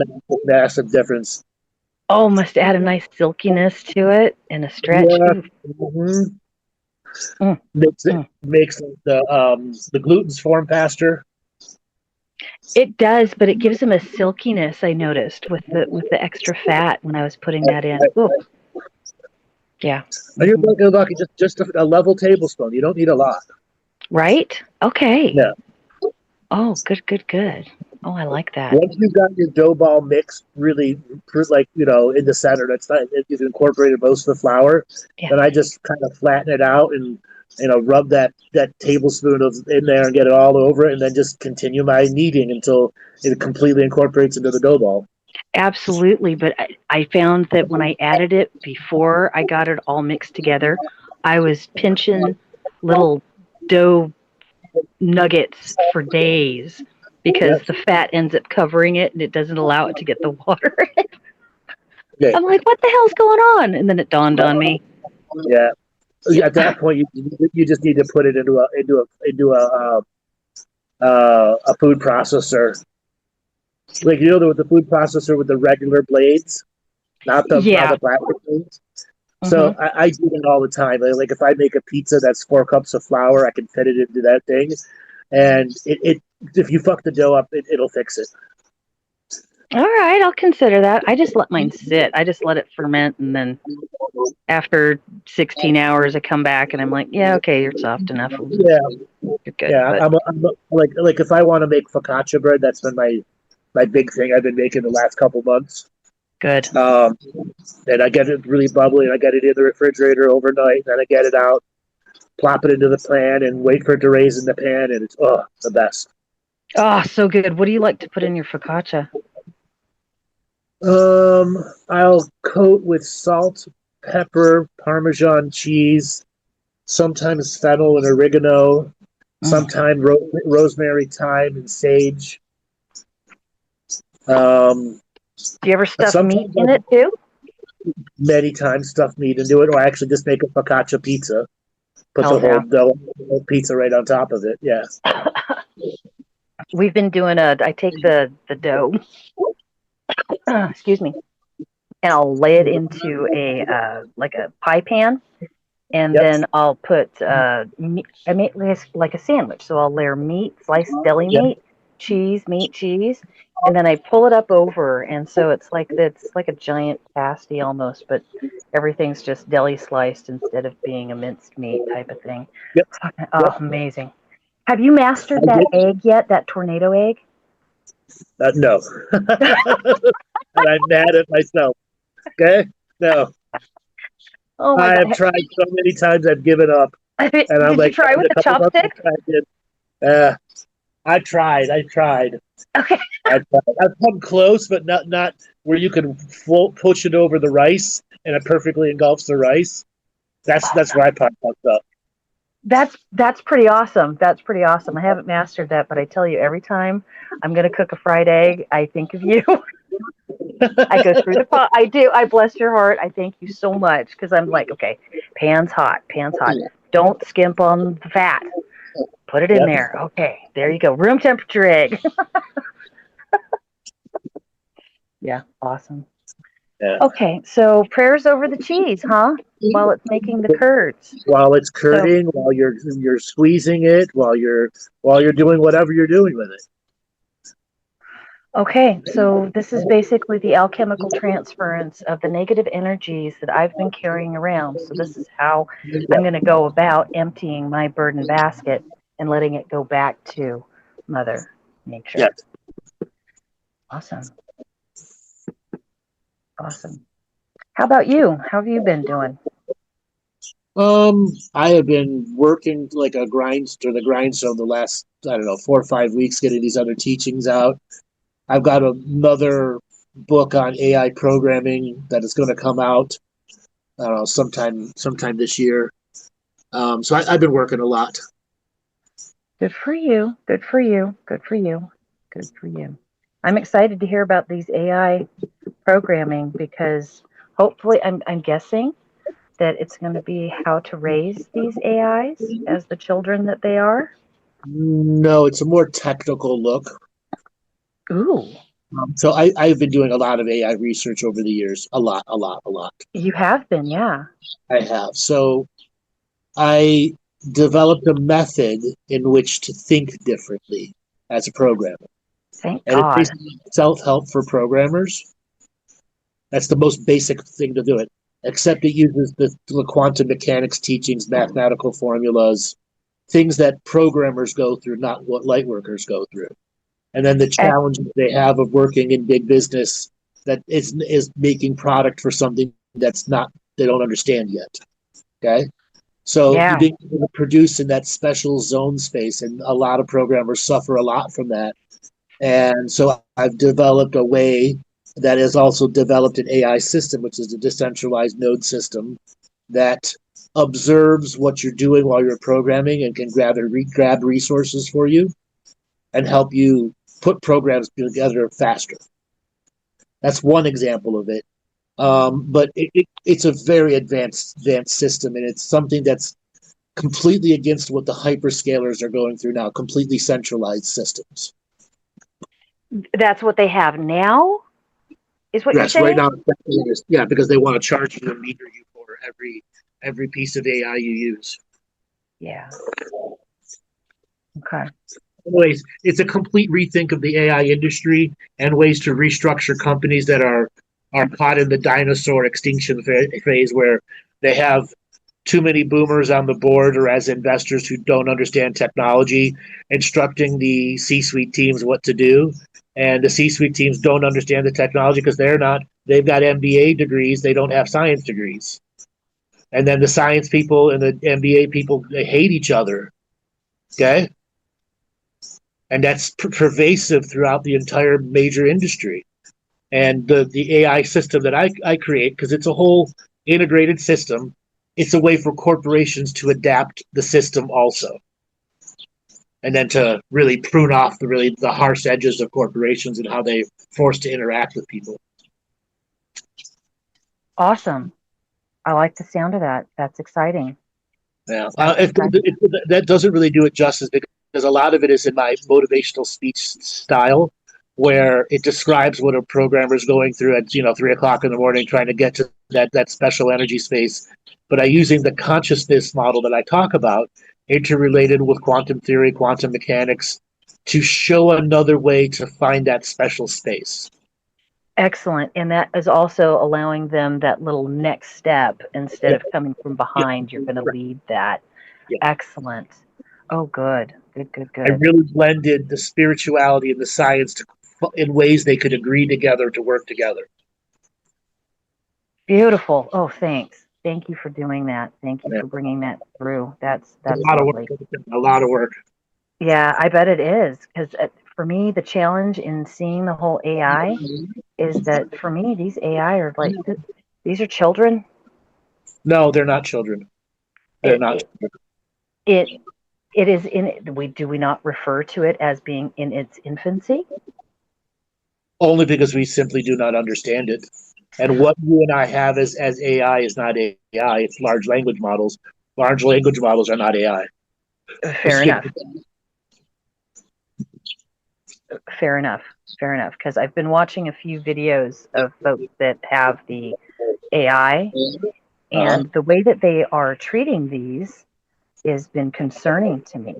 difference. Oh, must add a nice silkiness to it and a stretch. Yeah. Mm-hmm. Mm, Makes it mm. makes the glutens form faster. It does, but it gives them a silkiness. I noticed with the extra fat when I was putting that in. Ooh, yeah. And you're Mhm. lucky, just a level tablespoon. You don't need a lot. Right? Okay. Yeah. Oh, good, good, good. Oh, I like that. Once you've got your dough ball mixed really, like, in the center, that's not, you've incorporated most of the flour, Yeah. then I just kind of flatten it out and, rub that tablespoon in there and get it all over it, and then just continue my kneading until it completely incorporates into the dough ball. Absolutely. But I found that when I added it before I got it all mixed together, I was pinching little dough nuggets for days because Yep. the fat ends up covering it and it doesn't allow it to get the water. Okay. I'm like, what the hell's going on? And then it dawned on me. Yeah. At that point, you just need to put it into a food processor, like with the food processor with the regular blades, not Yeah. the plastic blades. So Hmm. I do that all the time. Like if I make a pizza that's 4 cups of flour, I can fit it into that thing, and it if you fuck the dough up, it'll fix it. All right, I'll consider that. I just let mine sit. I just let it ferment, and then after 16 hours, I come back and I'm like, yeah, okay, you're soft enough. Yeah, You're good. yeah. But Like if I want to make focaccia bread, that's been my big thing. I've been making the last couple months. good. And I get it really bubbly, and I get it in the refrigerator overnight, and then I get it out, plop it into the pan, and wait for it to raise in the pan, and it's the best. Oh, so good. What do you like to put in your focaccia? I'll coat with salt, pepper, Parmesan cheese, sometimes fennel and oregano, Mm. sometimes rosemary, thyme, and sage. Um, Do you ever stuff meat Sometimes in it too? many times stuff meat into it, or I actually just make a focaccia pizza. Put the Hell whole yeah. dough, whole pizza right on top of it. Yeah. We've been doing I take the dough, excuse me, and I'll lay it into like a pie pan, and Yep. then I'll put meat, I make this like a sandwich. So I'll layer meat, sliced deli Yep. meat, cheese, and then I pull it up over, and so it's like a giant pasty almost, but everything's just deli sliced instead of being a minced meat type of thing. Yep. Oh, Yep. amazing! Have you mastered I that did. egg yet? That tornado egg? No. And I'm mad at myself. Okay. No. Oh my I have god! tried so many times. I've given up, and I'm Did you like, try in with a the couple months, chopstick? I tried. I tried. Okay. I've come close, but not where you can push it over the rice and it perfectly engulfs the rice. That's where I fucked up. That's pretty awesome. That's pretty awesome. I haven't mastered that, but I tell you, every time I'm going to cook a fried egg, I think of you. I go through the pot. I do. I bless your heart. I thank you so much because I'm like, okay, pan's hot, pan's hot. Don't skimp on the fat. Put it in Yep. there. Okay, there you go. Room temperature egg. Yeah, awesome. Yeah. Okay, so prayers over the cheese, huh? While it's making the curds. While it's curding, while you're squeezing it, while you're doing whatever you're doing with it. Okay, so this is basically the alchemical transference of the negative energies that I've been carrying around. So this is how I'm going to go about emptying my burden basket and letting it go back to Mother Nature. Yeah. Awesome. Awesome. How about you? How have you been doing? I have been working like the grindstone the last, I don't know, 4 or 5 weeks, getting these other teachings out. I've got another book on AI programming that is going to come out, I don't know, sometime this year. So I've been working a lot. Good for you. Good for you. Good for you. Good for you. I'm excited to hear about these AI programming because hopefully I'm guessing that it's going to be how to raise these AIs as the children that they are. No, it's a more technical look. Ooh. So I've been doing a lot of AI research over the years. A lot. You have been, yeah. I have. So I developed a method in which to think differently as a programmer. Thank And it's God. basically self-help for programmers. That's the most basic thing to do it, except it uses the quantum mechanics teachings, mathematical formulas, things that programmers go through, not what light workers go through. And then the challenges they have of working in big business that is making product for something that's not, they don't understand yet. Okay. So you Yeah. being able to produce in that special zone space, and a lot of programmers suffer a lot from that. And so I've developed a way that has also developed an AI system, which is a decentralized node system that observes what you're doing while you're programming and can grab resources for you and help you put programs together faster. That's one example of it. But it's a very advanced system, and it's something that's completely against what the hyperscalers are going through now, completely centralized systems. That's what they have now, is what you're Yes, right saying? now, yeah, because they want to charge you and meter you for every piece of AI you use. Yeah. Okay. Anyways, it's a complete rethink of the AI industry and ways to restructure companies that are caught in the dinosaur extinction phase, where they have too many boomers on the board or as investors who don't understand technology, instructing the C-suite teams what to do. And the C-suite teams don't understand the technology because they've got MBA degrees, they don't have science degrees. And then the science people and the MBA people, they hate each other. Okay? And that's pervasive throughout the entire major industry. And the AI system that I create, because it's a whole integrated system, it's a way for corporations to adapt the system also, and then to really prune off the harsh edges of corporations and how they're forced to interact with people. Awesome. I like the sound of that. That's exciting. Yeah, that doesn't really do it justice, because a lot of it is in my motivational speech style, where it describes what a programmer is going through at 3 o'clock in the morning, trying to get to that special energy space. But I using the consciousness model that I talk about, interrelated with quantum theory, quantum mechanics, to show another way to find that special space. Excellent. And that is also allowing them that little next step instead Yeah. of coming from behind. You're going to lead that. Yeah. Excellent. Oh, good. Good. I really blended the spirituality and the science in ways they could agree together to work together. Beautiful. Oh, thanks. Thank you for doing that. Thank you Yeah. for bringing that through. That's a lot lovely. of work. A lot of work. Yeah, I bet it is. Because for me, the challenge in seeing the whole AI is that for me, these AI are like, these are children. No, they're not children. They're not. It is do we not refer to it as being in its infancy? Only because we simply do not understand it. And what you and I have as AI is not AI. It's large language models. Large language models are not AI. Fair enough. Fair enough. Because I've been watching a few videos of folks that have the AI, and the way that they are treating these has been concerning to me.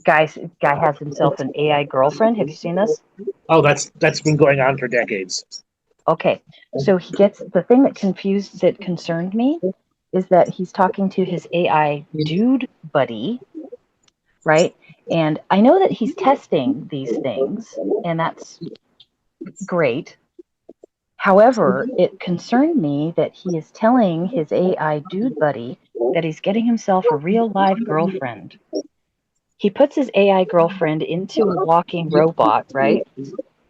Guy has himself an AI girlfriend. Have you seen this? Oh, that's been going on for decades. Okay, so he gets the thing that concerned me is that he's talking to his AI dude buddy, right? And I know that he's testing these things, and that's great. However, it concerned me that he is telling his AI dude buddy that he's getting himself a real live girlfriend. He puts his AI girlfriend into a walking robot, right?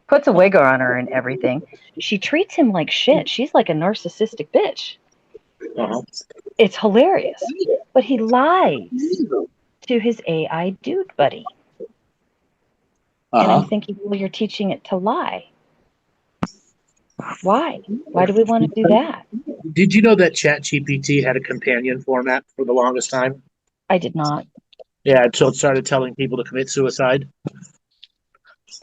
Puts a wig on her and everything. She treats him like shit. She's like a narcissistic bitch. It's hilarious. But he lies to his AI dude buddy. And I'm thinking, well, you're teaching it to lie. Why? Why do we want to do that? Did you know that ChatGPT had a companion format for the longest time? I did not. Yeah, until it started telling people to commit suicide.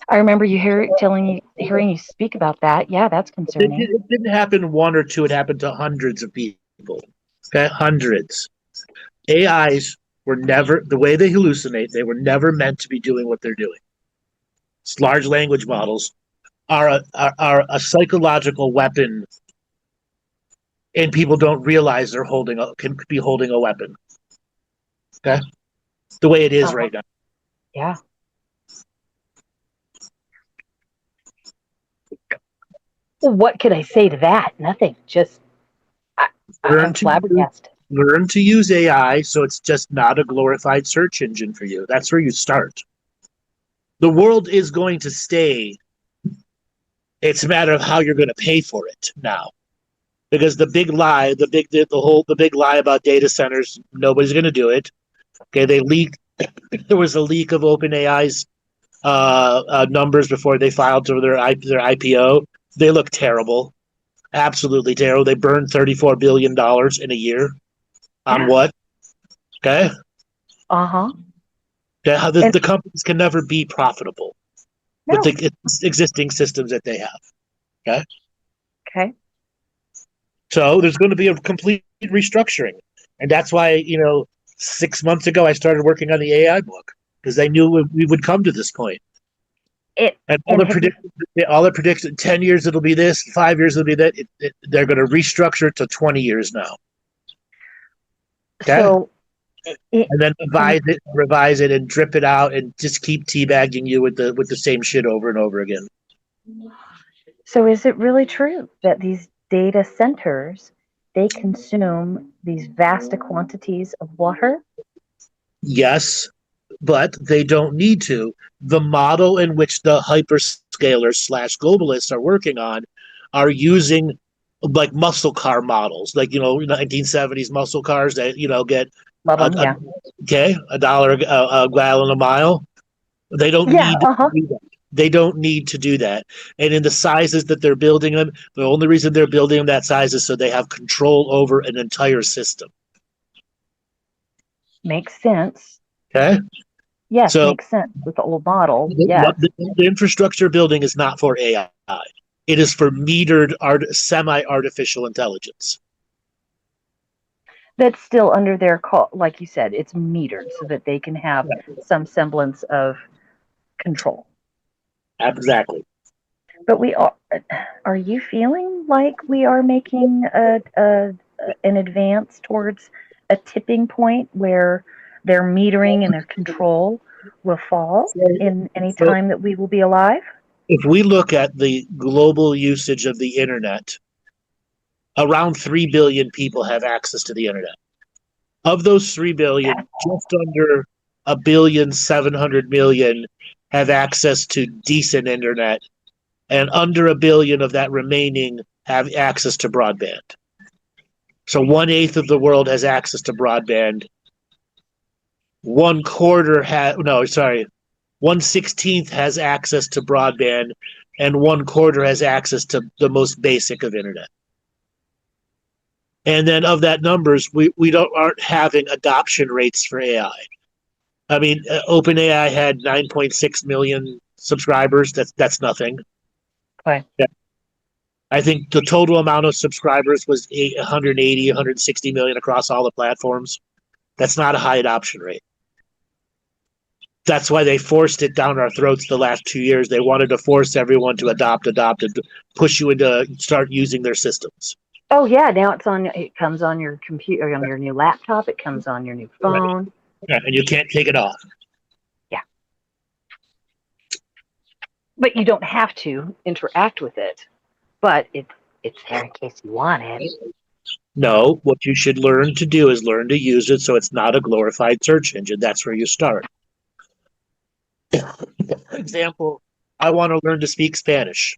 I remember hearing you speak about that. Yeah, that's concerning. It didn't happen one or two. It happened to hundreds of people. Okay, hundreds. AIs were never, the way they hallucinate, they were never meant to be doing what they're doing. Large language models are a psychological weapon, and people don't realize they're can be holding a weapon. Okay, the way it is right now. Yeah. Well, what could I say to that? Nothing. Just I'm flabbergasted. Learn to use AI so it's just not a glorified search engine for you. That's where you start. The world is going to stay. It's a matter of how you're going to pay for it now. Because the big lie, the big lie about data centers, nobody's going to do it. Okay, they leaked. There was a leak of OpenAI's numbers before they filed to their IPO. They look terrible, absolutely terrible. They burned $34 billion in a year on what? Okay. Uh-huh. Yeah, the companies can never be profitable with the existing systems that they have. Okay. Okay. So there's going to be a complete restructuring, and that's why 6 months ago I started working on the AI book because I knew we would come to this point. All the predictions, 10 years it'll be this, 5 years it'll be that. They're going to restructure it to 20 years now. Okay? So, and then revise it, and drip it out, and just keep teabagging you with the same shit over and over again. So, is it really true that these data centers, they consume these vast quantities of water? Yes, but they don't need to. The model in which the hyperscalers / globalists are working on are using like muscle car models, like 1970s muscle cars that get $1 a gallon a mile. They don't need to do that. They don't need to do that. And in the sizes that they're building them, the only reason they're building them that size is so they have control over an entire system. Makes sense. Okay. Yes, so, makes sense with the old model. The infrastructure building is not for AI. It is for metered semi-artificial intelligence. That's still under their call, like you said, it's metered so that they can have some semblance of control. Exactly. But are you feeling like we are making an advance towards a tipping point where their metering and their control will fall in any time that we will be alive? If we look at the global usage of the internet, around 3 billion people have access to the internet. Of those 3 billion, just under 1,700,000,000 have access to decent internet, and under 1 billion of that remaining have access to broadband. So 1/8 of the world has access to broadband. 1/16 has access to broadband, and 1/4 has access to the most basic of internet. And then of that numbers, we aren't having adoption rates for AI. I mean, OpenAI had 9.6 million subscribers. That's nothing. Right. Yeah. I think the total amount of subscribers was 180, 160 million across all the platforms. That's not a high adoption rate. That's why they forced it down our throats the last 2 years. They wanted to force everyone to adopt, and push you into start using their systems. Oh yeah, now it comes on your computer, on your new laptop, it comes on your new phone. Yeah, and you can't take it off. Yeah. But you don't have to interact with it. But it's there in case you want it. No, what you should learn to do is learn to use it so it's not a glorified search engine. That's where you start. For example, I want to learn to speak Spanish.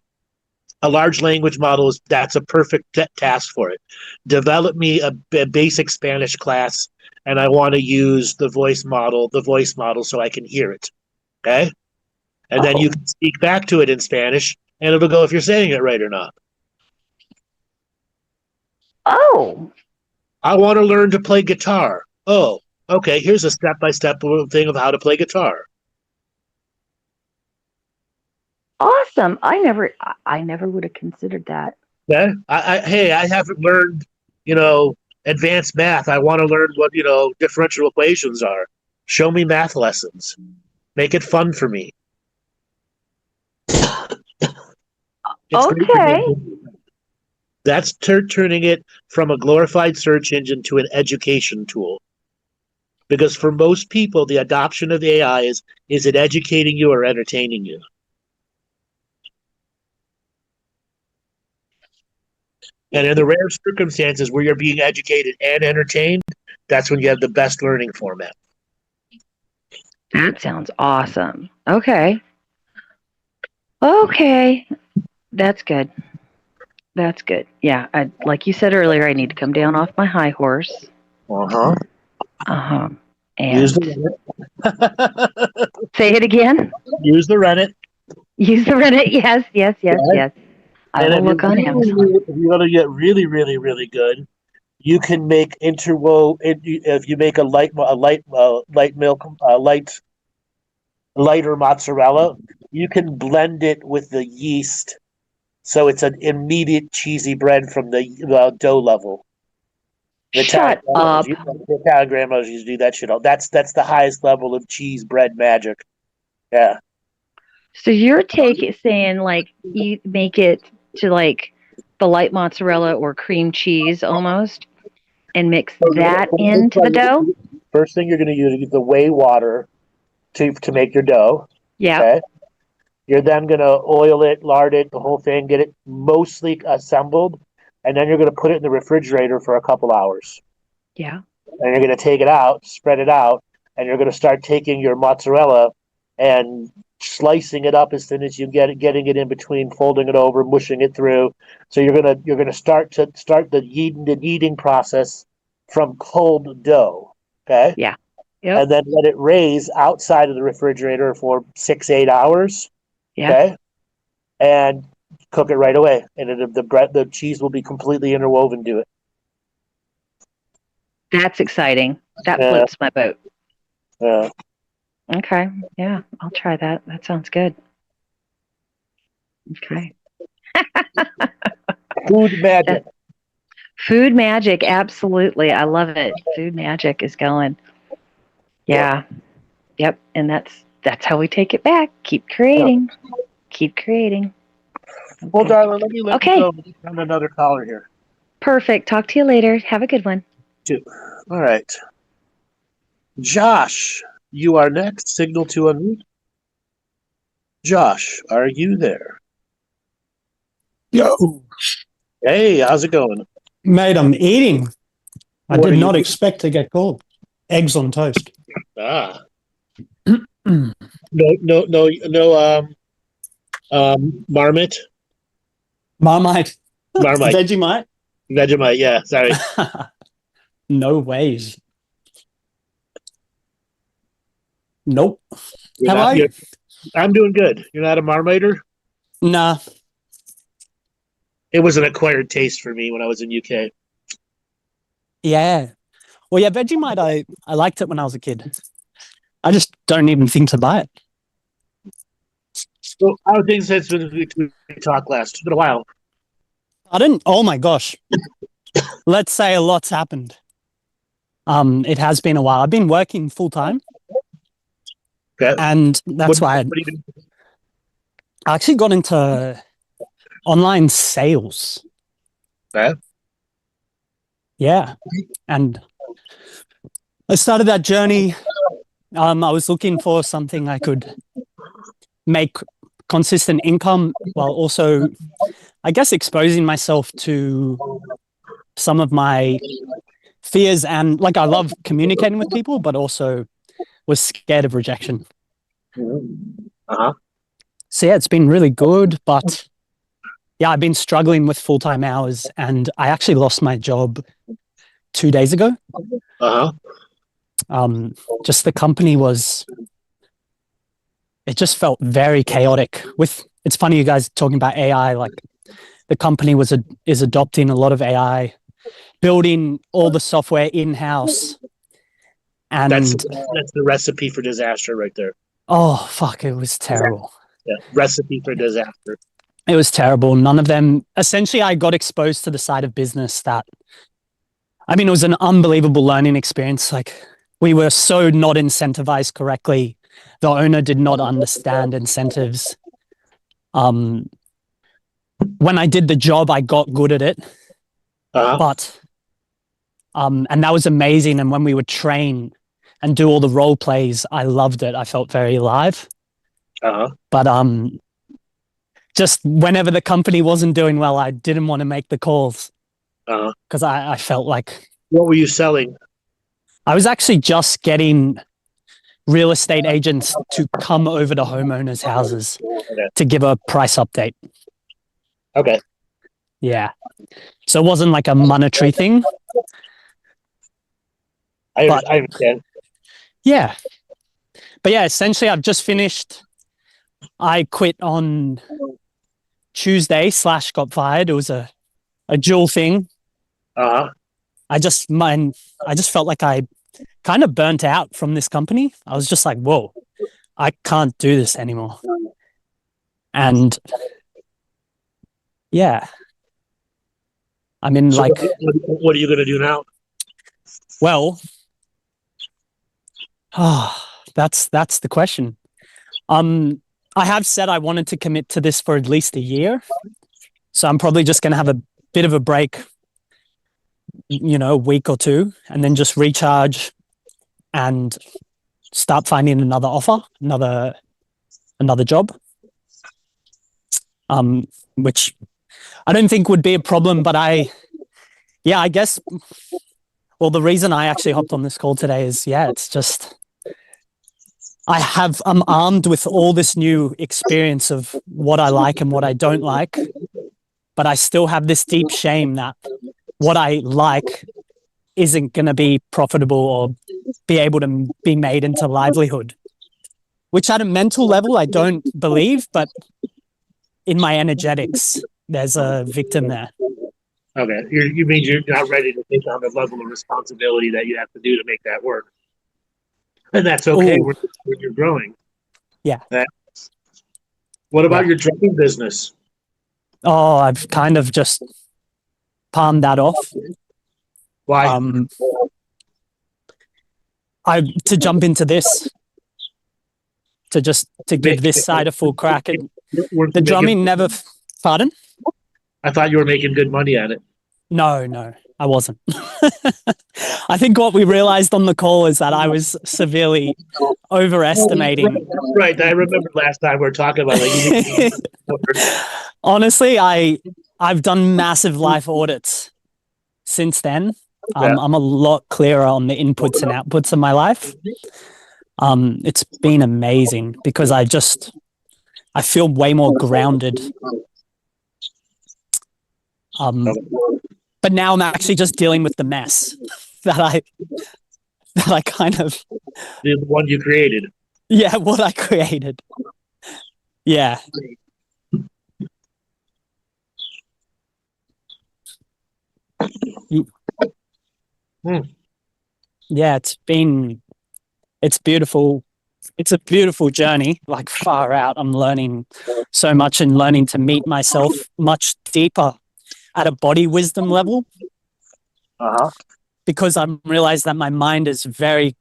A large language model that's a perfect task for it. Develop me a basic Spanish class, and I want to use the voice model so I can hear it. Okay? And then you can speak back to it in Spanish, and it'll go if you're saying it right or not. Oh. I want to learn to play guitar. Oh, okay, here's a step-by-step thing of how to play guitar. Awesome. I never would have considered that. Yeah. I haven't learned, advanced math. I want to learn what, differential equations are. Show me math lessons. Make it fun for me. It's great for Okay. me. That's turning it from a glorified search engine to an education tool. Because for most people, the adoption of the AI is it educating you or entertaining you? And in the rare circumstances where you're being educated and entertained, that's when you have the best learning format. That sounds awesome. Okay. Okay. That's good. That's good. Yeah. Like you said earlier, I need to come down off my high horse. Uh-huh. Uh-huh. Use And the say it again. Use the Reddit. Use the Reddit. Yes, yes, yes, Right. yes. I And will look on Amazon. if you want to get really, really, really good, you can make if you make a lighter mozzarella, you can blend it with the yeast, so it's an immediate cheesy bread from the dough level. Shut up. The Italian grandmothers used to do that shit. That's the highest level of cheese bread magic. Yeah. So you're saying like you make it to like the light mozzarella or cream cheese almost and mix that into the dough? First thing you're going to use is the whey water to make your dough. Yeah. Okay. You're then going to oil it, lard it, the whole thing, get it mostly assembled, and then you're going to put it in the refrigerator for a couple hours. Yeah. And you're going to take it out, spread it out, and you're going to start taking your mozzarella and slicing it up as thin as you get it, getting it in between, folding it over, mushing it through. So you're gonna start the kneading process from cold dough. Okay. Yeah. Yep. And then let it raise outside of the refrigerator for 6-8 hours. Yeah. Okay. And cook it right away, and the cheese will be completely interwoven to it. That's exciting. That floats my boat. Yeah. Okay. Yeah, I'll try that. That sounds good. Okay. Food magic. Food magic. Absolutely. I love it. Food magic is going. Yeah. Yep. And that's how we take it back. Keep creating. Yeah. Keep creating. Okay. Well, darling, let me you go. I'm another caller here. Perfect. Talk to you later. Have a good one. All right. Josh, you are next. Signal to unmute. Josh, are you there? Yo. Hey, how's it going? Mate, I'm eating. I did not expect to get called. Eggs on toast. Ah. No, Marmite? Marmite. Marmite. Vegemite? Vegemite, yeah, sorry. No ways. Nope. How are you? I'm doing good. You're not a Marmiter? Nah. It was an acquired taste for me when I was in UK. Yeah. Well, yeah, Vegemite, I liked it when I was a kid. I just don't even think to buy it. So how things since we talked last? It's been a while. Oh my gosh. Let's say a lot's happened. It has been a while. I've been working full time. Okay. And that's why I actually got into online sales. Okay. Yeah. And I started that journey. I was looking for something I could make consistent income while also, I guess, exposing myself to some of my fears. And like, I love communicating with people, but also was scared of rejection. Uh-huh. So yeah, it's been really good, but yeah, I've been struggling with full-time hours, and I actually lost my job 2 days ago. Uh-huh. Just the company it just felt very chaotic. It's funny you guys talking about AI, like the company is adopting a lot of AI, building all the software in-house. And that's the recipe for disaster right there. Oh, fuck, it was terrible. Yeah, recipe for disaster. It was terrible. None of them, essentially I got exposed to the side of business that I mean, it was an unbelievable learning experience. Like, we were so not incentivized correctly. The owner did not understand incentives. When I did the job, I got good at it, but and that was amazing. And when we would train and do all the role plays, I loved it. I felt very alive. But just whenever the company wasn't doing well, I didn't want to make the calls because I felt like. What were you selling? I was actually just getting real estate agents to come over to homeowners' houses to give a price update. Okay. Yeah. So it wasn't like a monetary thing. I understand. Yeah. But yeah, essentially I've just finished. I quit on Tuesday / got fired. It was a dual thing. I just felt like I kind of burnt out from this company. I was just like, whoa, I can't do this anymore. And yeah, I mean, So like, what are you going to do now? well, that's the question. I have said I wanted to commit to this for at least a year. So I'm probably just going to have a bit of a break, a week or two, and then just recharge and start finding another offer, another job, which I don't think would be a problem. But I guess, well, the reason I actually hopped on this call today is, it's just, I'm armed with all this new experience of what I like and what I don't like, but I still have this deep shame that what I like isn't going to be profitable or be able to be made into livelihood, which at a mental level, I don't believe, but in my energetics, there's a victim there. Okay. You mean you're not ready to take on the level of responsibility that you have to do to make that work. And that's okay when you're growing. Yeah. What about your trucking business? Oh, I've kind of just palmed that off. Why? To jump into this, to give this side a full crack. The drumming never. Pardon? I thought you were making good money at it. No, I wasn't. I think what we realized on the call is that I was severely overestimating. Right. I remember last time we were talking about like. Honestly, I've done massive life audits since then. I'm a lot clearer on the inputs and outputs of my life. It's been amazing because I feel way more grounded. But now I'm actually just dealing with the mess that I kind of. The one you created. Yeah, what I created. Yeah. Yeah, it's beautiful. It's a beautiful journey, like far out. I'm learning so much and learning to meet myself much deeper at a body wisdom level. Because I'm realized that my mind is very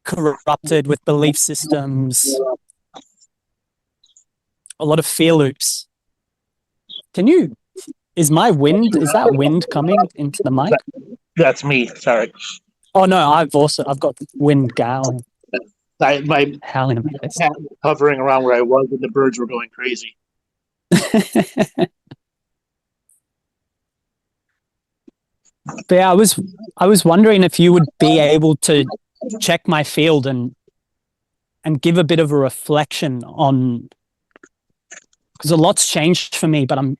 corrupted with belief systems, a lot of fear loops. Is that wind coming into the mic? That's me. Sorry. Oh no, I've got wind howling. My howling in my face. Hovering around where I was and the birds were going crazy. But yeah, I was wondering if you would be able to check my field and give a bit of a reflection on, because a lot's changed for me, but I'm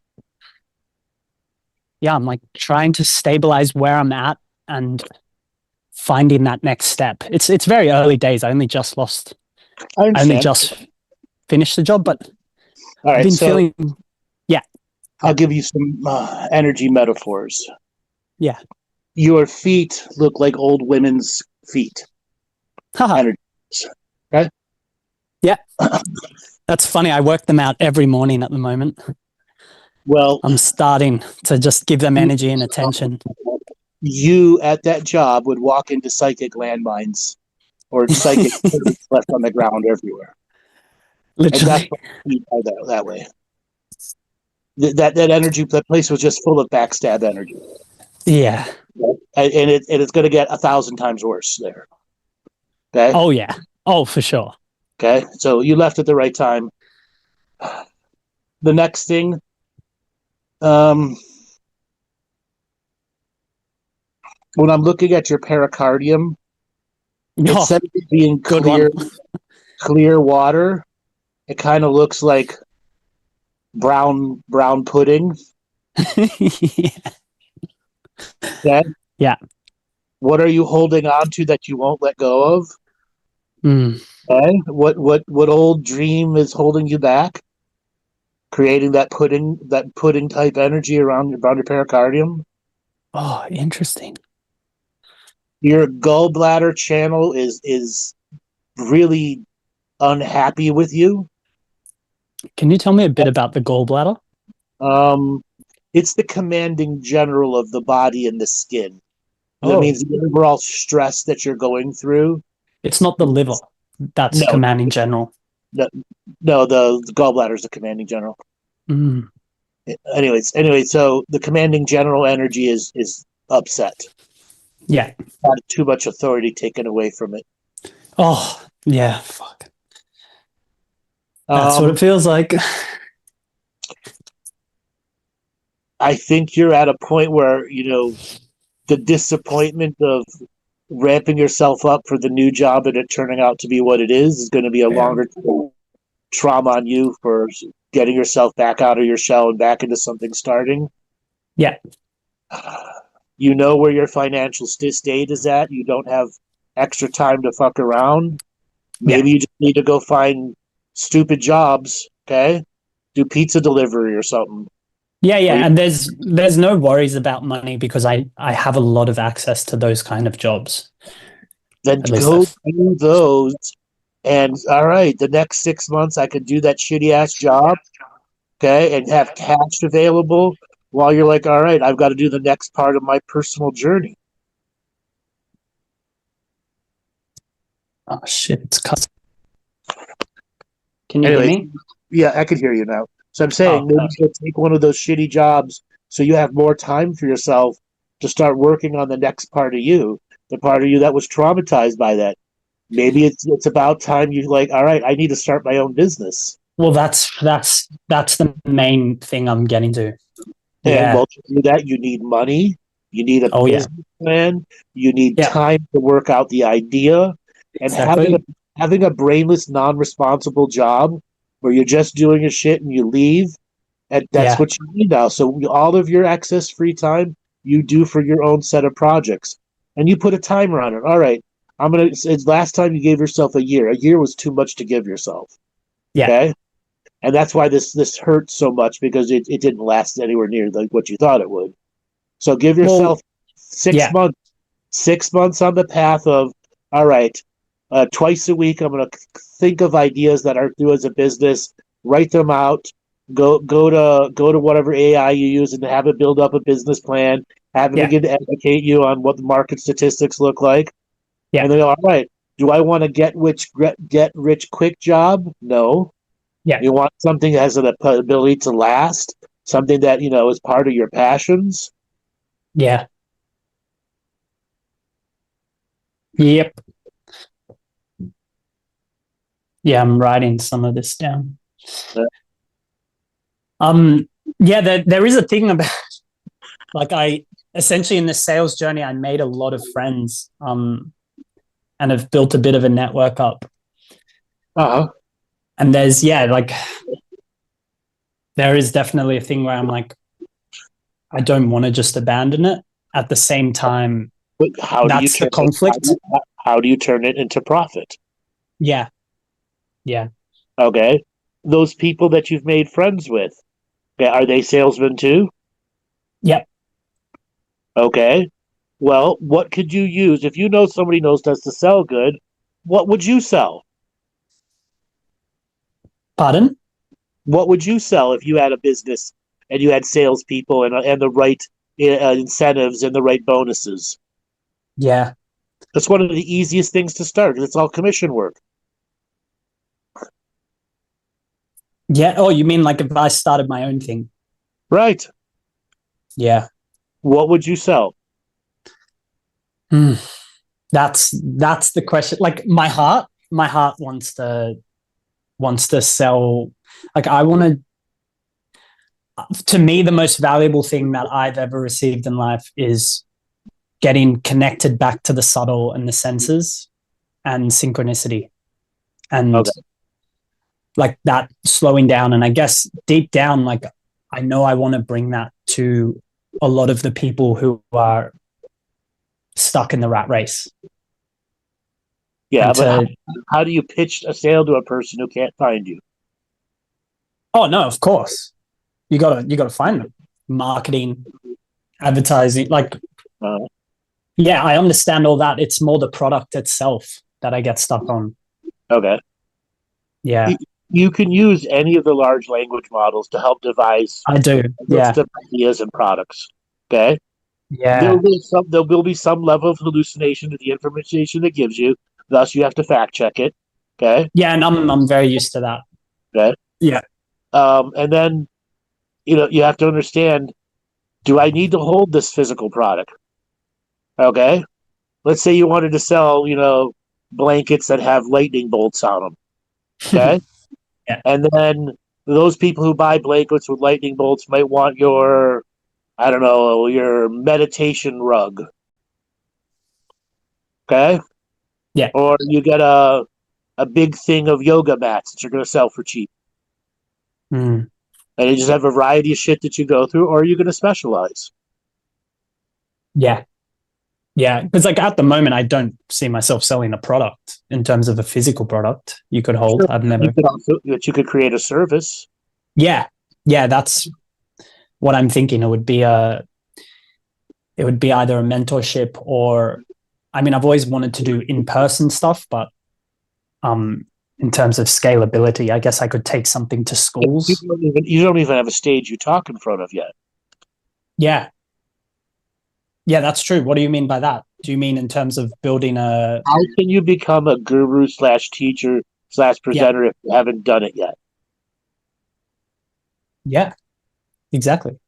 like trying to stabilize where I'm at and finding that next step. It's very early days. I only just finished the job, but all right, I've been feeling. Yeah, I'll give you some energy metaphors. Yeah, your feet look like old women's feet. Energies, right? Yeah, that's funny. I work them out every morning at the moment. Well, I'm starting to just give them energy and attention. you at that job would walk into psychic landmines or psychic turrets left on the ground everywhere. And that's Literally. what you are that way. That energy, that place was just full of backstab energy. Yeah. And it's going to get 1,000 times worse there. Okay. Oh yeah. Oh, for sure. Okay. So you left at the right time. The next thing, when I'm looking at your pericardium, Oh, instead of it being good clear water, it kind of looks like brown pudding. Yeah. Okay. Yeah. What are you holding on to that you won't let go of? Mm. Okay. What old dream is holding you back? Creating that pudding type energy around your pericardium. Oh, interesting. Your gallbladder channel is really unhappy with you. Can you tell me a bit about the gallbladder? It's the commanding general of the body and the skin. That Oh, means the overall stress that you're going through. it's not the liver that's No, commanding general. no, the gallbladder is the commanding general. Mm. Anyway, so the commanding general energy is upset. Yeah. Got too much authority taken away from it. Oh, yeah. Fuck. That's what it feels like. I think you're at a point where, the disappointment of ramping yourself up for the new job and it turning out to be what it is going to be a longer trauma on you for getting yourself back out of your shell and back into something starting. Yeah. You know where your financial state is at. You don't have extra time to fuck around. Maybe you just need to go find stupid jobs, okay? Do pizza delivery or something. Yeah, and there's no worries about money because I have a lot of access to those kind of jobs. Then go do those, and all right, the next 6 months I could do that shitty ass job, okay, and have cash available while you're like, all right, I've got to do the next part of my personal journey. Oh shit, it's cut. Can you hear me? Yeah, I can hear you now. So I'm saying maybe you'll take one of those shitty jobs so you have more time for yourself to start working on the next part of you, the part of you that was traumatized by that. Maybe it's about time you like, all right, I need to start my own business. Well, that's the main thing I'm getting to. And well, to do that, you need money, you need a business plan, you need time to work out the idea, and having a brainless, non-responsible job where you're just doing your shit and you leave, and that's what you need now. So all of your excess free time you do for your own set of projects, and you put a timer on it. All right, it's last time you gave yourself a year. A year was too much to give yourself. Yeah. Okay. And that's why this hurts so much, because it didn't last anywhere near like what you thought it would. So give yourself 6 months. 6 months on the path of, all right, twice a week I'm going to think of ideas that are due as a business, write them out, go to whatever AI you use and have it build up a business plan, have it begin to educate you on what the market statistics look like. Yeah. And then, all right, do I want a get rich quick job? No. Yeah. You want something that has an ability to last, something that, is part of your passions. Yeah. Yep. Yeah, I'm writing some of this down. There is a thing about like I essentially in the sales journey I made a lot of friends and have built a bit of a network up. And there's there is definitely a thing where I'm like, I don't want to just abandon it. At the same time, that's the conflict. How do you turn it into profit? Yeah. Yeah. Okay. Those people that you've made friends with, are they salesmen too? Yep. Okay. Well, what could you use? If you know somebody knows how to sell good, what would you sell? Pardon? What would you sell if you had a business and you had salespeople and the right incentives and the right bonuses. Yeah. That's one of the easiest things to start. It's all commission work. Yeah. Oh, you mean like if I started my own thing? Right. Yeah. What would you sell? Hmm. That's the question. Like my heart wants to sell. Like I want to. To me, the most valuable thing that I've ever received in life is getting connected back to the subtle and the senses and synchronicity, and Okay. like that slowing down. And I guess deep down, like I know I want to bring that to a lot of the people who are stuck in the rat race. Yeah, And but how do you pitch a sale to a person who can't find you? oh no, of course. You gotta find them. Marketing, advertising, like yeah, I understand all that. It's more the product itself that I get stuck on. Okay. Yeah. You can use any of the large language models to help devise I do. Yeah. ideas and products. Okay. Yeah. There will be some level of hallucination to the information it gives you. Thus, you have to fact check it. Okay. Yeah, and I'm very used to that. Okay. Yeah. And then, you have to understand: do I need to hold this physical product? Okay. Let's say you wanted to sell, blankets that have lightning bolts on them. Okay. Yeah. And then those people who buy blankets with lightning bolts might want your, I don't know, your meditation rug. Okay. Yeah. Or you get a big thing of yoga mats that you're going to sell for cheap. Mm. And you just have a variety of shit that you go through, or are you going to specialize? Yeah. Yeah. Because like at the moment, I don't see myself selling a product in terms of a physical product you could hold. Sure. I've never. You could create a service. Yeah. Yeah. That's what I'm thinking. It would be either a mentorship or, I mean, I've always wanted to do in-person stuff, but in terms of scalability, I guess I could take something to schools. You don't even have a stage you talk in front of yet. Yeah. Yeah, that's true. What do you mean by that? Do you mean in terms of building a... How can you become a guru / teacher / presenter if you haven't done it yet? Yeah, exactly.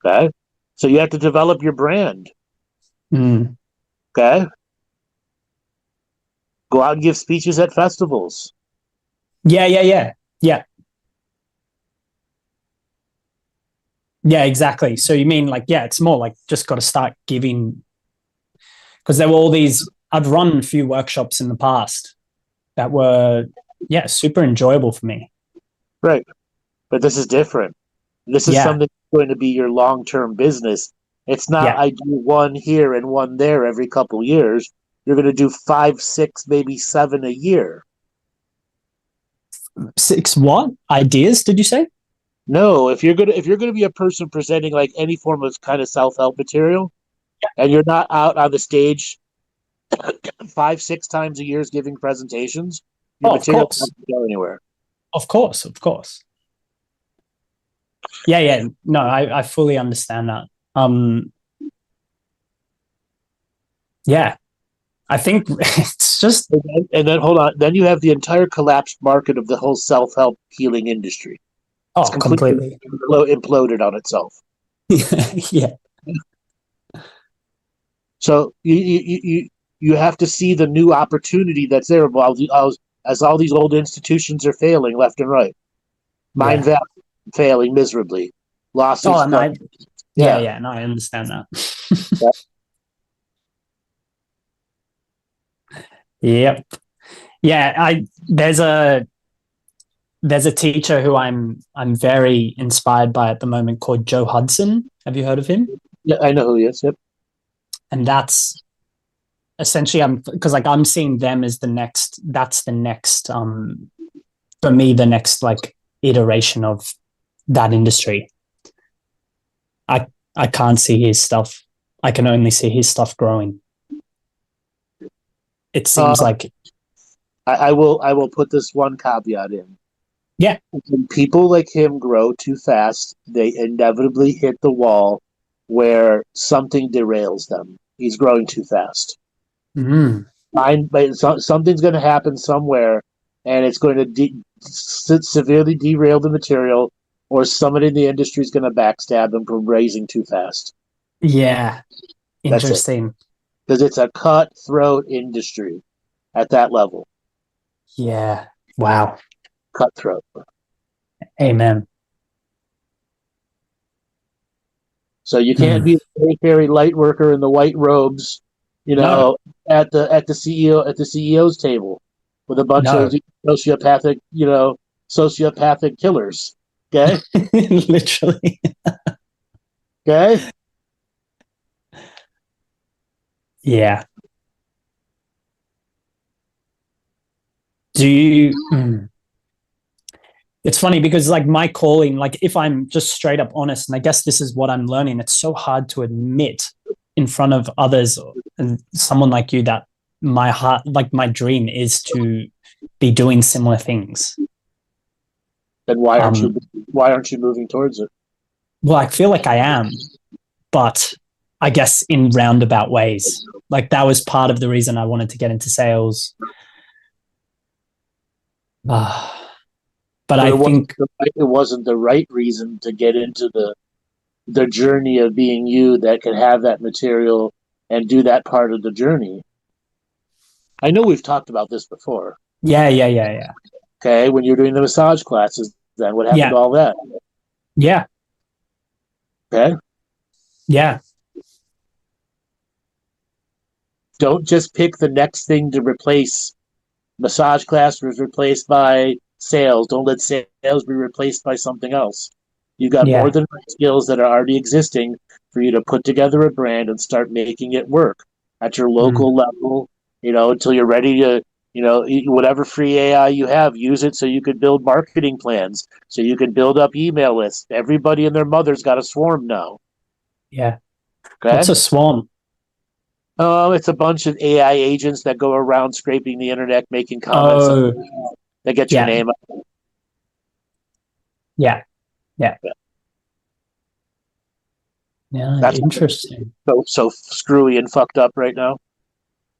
Okay. So you have to develop your brand. Mm. Okay. Go out and give speeches at festivals. Yeah. Yeah, exactly. So you mean like, yeah, it's more like just got to start giving, because there were all these, I've run a few workshops in the past that were, super enjoyable for me. Right. But this is different. This is something that's going to be your long-term business. It's not I do one here and one there every couple years. You're going to do 5, 6, maybe 7 a year. 6 what? Ideas, did you say? No, if you're gonna be a person presenting like any form of kind of self-help material, and you're not out on the stage 5, 6 times a year giving presentations, your material doesn't go anywhere. Of course. Yeah. No, I fully understand that. Yeah. I think it's just... And then hold on. Then you have the entire collapsed market of the whole self-help healing industry. Oh, it's completely imploded on itself. Yeah. So you have to see the new opportunity that's there as all these old institutions are failing left and right. Mind Valley failing miserably. Lawsuits. Oh, no, no, I understand that. Yep. Yeah, there's a teacher who I'm very inspired by at the moment called Joe Hudson. Have you heard of him? Yeah, I know who he is. Yep. And that's essentially I'm seeing them as the next for me, the next like iteration of that industry. I can't see his stuff. I can only see his stuff growing. It seems like I will put this one caveat in. Yeah. When people like him grow too fast, they inevitably hit the wall where something derails them. He's growing too fast. But something's going to happen somewhere, and it's going to severely derail the material, or somebody in the industry is going to backstab them from raising too fast. Yeah. Interesting. Because it's a cutthroat industry at that level. Yeah. Wow. Cutthroat. Amen. So you can't be the very light worker in the white robes, at the CEO's table with a bunch of sociopathic killers. Okay. Literally. Okay. Yeah. Do you? It's funny because like my calling, like if I'm just straight up honest, and I guess this is what I'm learning, it's so hard to admit in front of others and someone like you that my heart, like my dream is to be doing similar things. Then why aren't you moving towards it? Well, I feel like I am, but I guess in roundabout ways. Like that was part of the reason I wanted to get into sales. But I think it wasn't the right reason to get into the journey of being you that can have that material and do that part of the journey. I know we've talked about this before. Yeah. Okay, when you're doing the massage classes, then what happened to all that? Yeah. Okay. Yeah. Don't just pick the next thing to replace. Massage class was replaced by sales. Don't let sales be replaced by something else. You've got more than skills that are already existing for you to put together a brand and start making it work at your local level, until you're ready to, whatever free AI you have, use it so you could build marketing plans, so you can build up email lists. Everybody and their mother's got a swarm now. Yeah. Okay? What's a swarm? It's a bunch of AI agents that go around scraping the internet, making comments that get your name up. Yeah. That's interesting. So screwy and fucked up right now.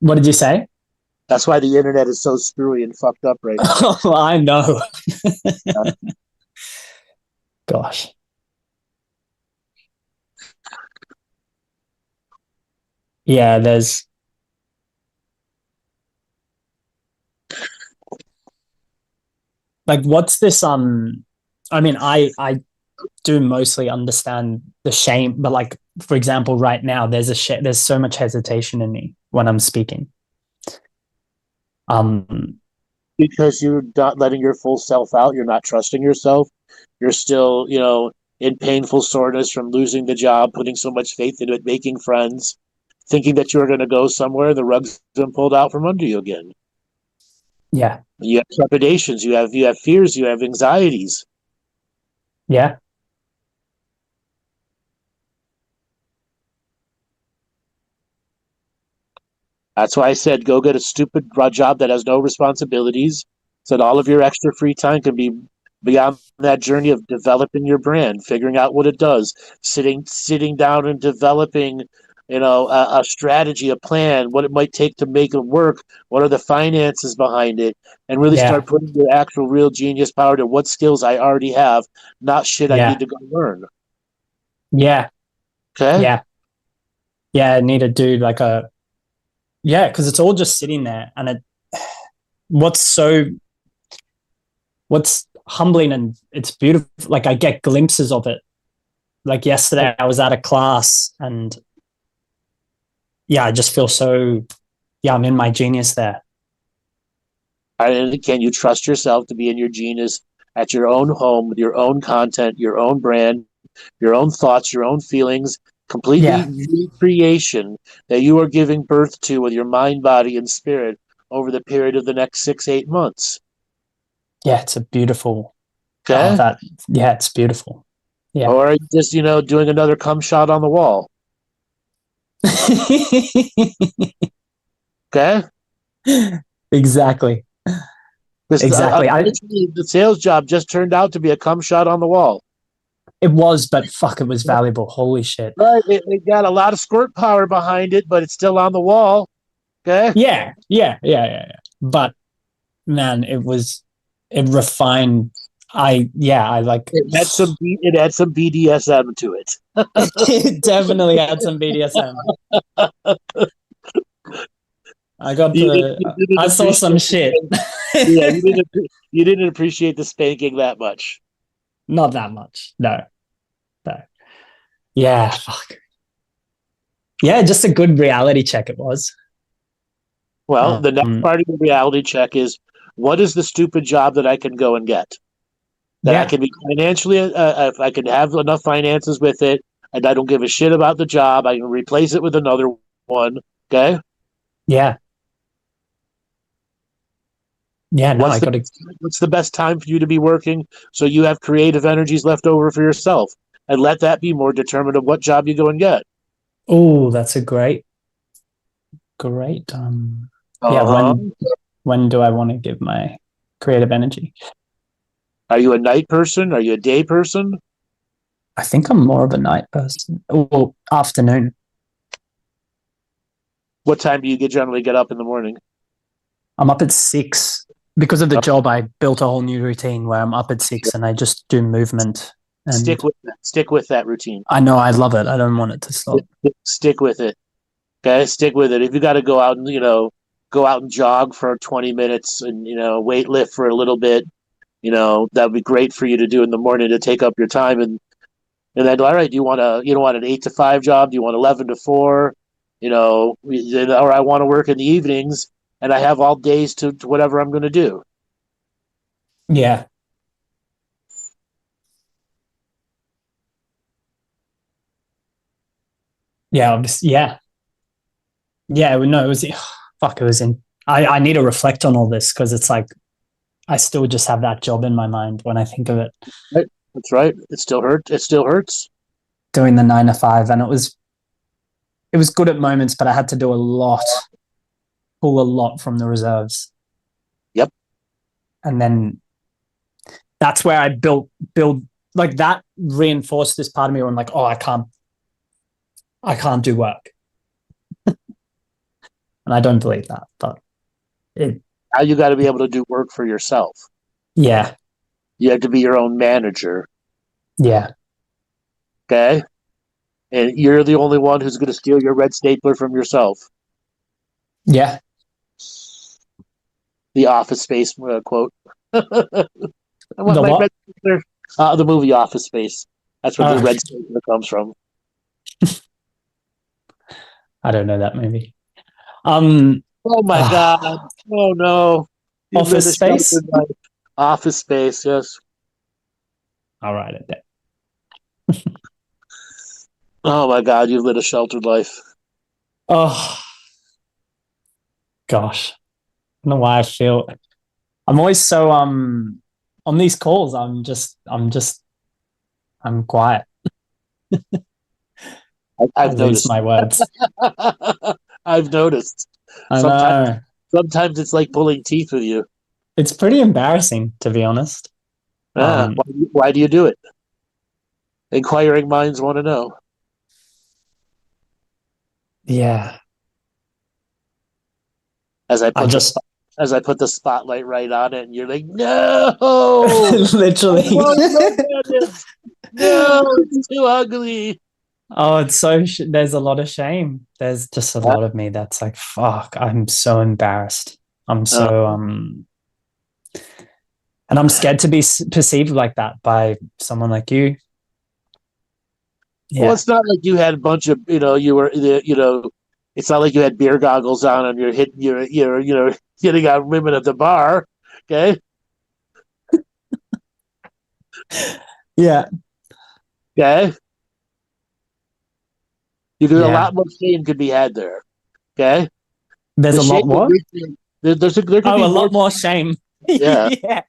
What did you say? That's why the internet is so screwy and fucked up right now. Oh, I know. Gosh. Yeah, there's like what's this I mean I do mostly understand the shame, but like for example right now there's so much hesitation in me when I'm speaking. Because you're not letting your full self out, you're not trusting yourself. You're still, in painful soreness from losing the job, putting so much faith into it, making friends, thinking that you're going to go somewhere, the rug's been pulled out from under you again. Yeah. You have trepidations, you have fears, you have anxieties. Yeah. That's why I said go get a stupid job that has no responsibilities, so that all of your extra free time can be beyond that journey of developing your brand, figuring out what it does, sitting down and developing, a strategy, a plan, what it might take to make it work, what are the finances behind it, and really start putting your actual real genius power to what skills I already have, not shit I need to go learn. Yeah. Okay? Yeah, I need to do like because it's all just sitting there, and what's humbling and it's beautiful. Like I get glimpses of it. Like yesterday I was at a class and I just feel so, I'm in my genius there. And can you trust yourself to be in your genius at your own home with your own content, your own brand, your own thoughts, your own feelings, completely new creation that you are giving birth to with your mind, body, and spirit over the period of the next 6-8 months? Yeah, it's a beautiful. Okay. It's beautiful. Yeah. Or are you just, doing another cum shot on the wall? Okay. Exactly. Exactly. The sales job just turned out to be a cum shot on the wall. It was, but fuck, it was valuable. Holy shit. Right. It got a lot of squirt power behind it, but it's still on the wall. Okay. Yeah. But man, it refined. I like It had some BDSM to it. it definitely had some BDSM. I saw some shit. Yeah, you didn't appreciate the spanking that much. Not that much. No. Yeah, fuck. Yeah, just a good reality check it was. Well, the next part of the reality check is, what is the stupid job that I can go and get? That I can be financially, if I can have enough finances with it, and I don't give a shit about the job, I can replace it with another one. Okay? Yeah. Yeah, no, what's the best time for you to be working so you have creative energies left over for yourself? And let that be more determined of what job you go and get. Oh, that's a great. Yeah, when do I want to give my creative energy? Are you a night person? Are you a day person? I think I'm more of a night person. Well, afternoon. What time do you generally get up in the morning? I'm up at 6. Because of the job, I built a whole new routine where I'm up at 6 and I just do movement. And stick with that routine. I know, I love it. I don't want it to stop. Stick with it. Okay, stick with it. If you got to go out and jog for 20 minutes and weight lift for a little bit, that would be great for you to do in the morning to take up your time. And then, all right, you want an 8 to 5 job? Do you want 11 to 4? Or I want to work in the evenings and I have all days to whatever I'm going to do. Yeah. Yeah, Yeah, no, it was fuck. It was in. I need to reflect on all this because it's like I still just have that job in my mind when I think of it. Right. That's right. It still hurts. Doing the 9 to 5, and it was good at moments, but I had to do pull a lot from the reserves. Yep. And then that's where I build like that reinforced this part of me where I'm like, oh, I can't do work. And I don't believe that, but now you got to be able to do work for yourself. Yeah. You have to be your own manager. Yeah. Okay? And you're the only one who's going to steal your red stapler from yourself. Yeah. The Office Space quote. The what? The movie Office Space. That's where the red stapler comes from. I don't know that movie. Oh my God! Oh no! Office Space. Office Space. Yes. I'll write it down. Oh my God! You've lived a sheltered life. Oh gosh, I don't know why I feel. I'm always so on these calls. I'm quiet. I've noticed my words. I've noticed. Sometimes it's like pulling teeth with you. It's pretty embarrassing, to be honest. Why do you do it? Inquiring minds want to know. Yeah. As I put the spotlight right on it, and you're like, no, literally, no, it's too ugly. Oh, it's so. There's a lot of shame. There's just a lot of me that's like, fuck. I'm so embarrassed. I'm so and I'm scared to be perceived like that by someone like you. Yeah. Well, it's not like you had a bunch of it's not like you had beer goggles on and you're hitting on women at the bar. Okay. Yeah. Okay. You could a lot more shame could be had there. Okay. There's a lot more. There could be a lot more shame. Yeah. Yeah.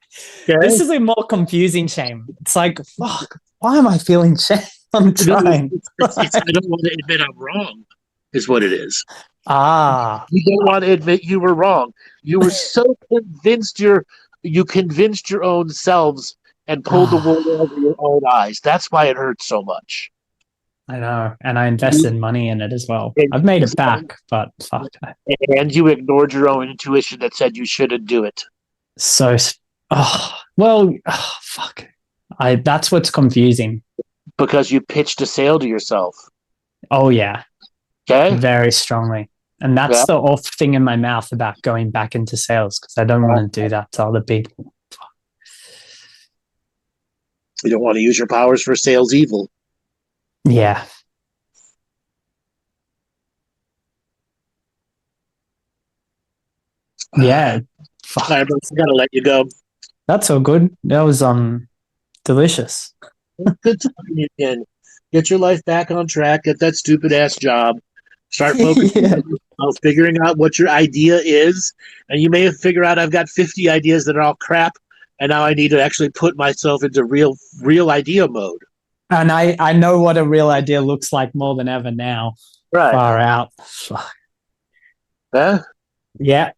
Okay? This is a more confusing shame. It's like, fuck, why am I feeling shame? I'm trying. I don't want to admit I'm wrong, is what it is. You don't want to admit you were wrong. You were so convinced you convinced your own selves and pulled the wool over your own eyes. That's why it hurts so much. I know, and I invested money in it as well. And- I've made it back, but fuck. And you ignored your own intuition that said you shouldn't do it. So, fuck. That's what's confusing. Because you pitched a sale to yourself. Oh yeah, Okay? very strongly. And that's the off thing in my mouth about going back into sales, because I don't want to do that to other people. You don't want to use your powers for sales evil. Yeah. Yeah. Fuck. I gotta let you go. That's so good. That was delicious. Good talking to you again. Get your life back on track. Get that stupid ass job. Start focusing Yeah. on yourself, figuring out what your idea is. And you may have figured out I've got 50 ideas that are all crap, and now I need to actually put myself into real idea mode. And I know what a real idea looks like more than ever now. Right. Far out. Huh? Yeah.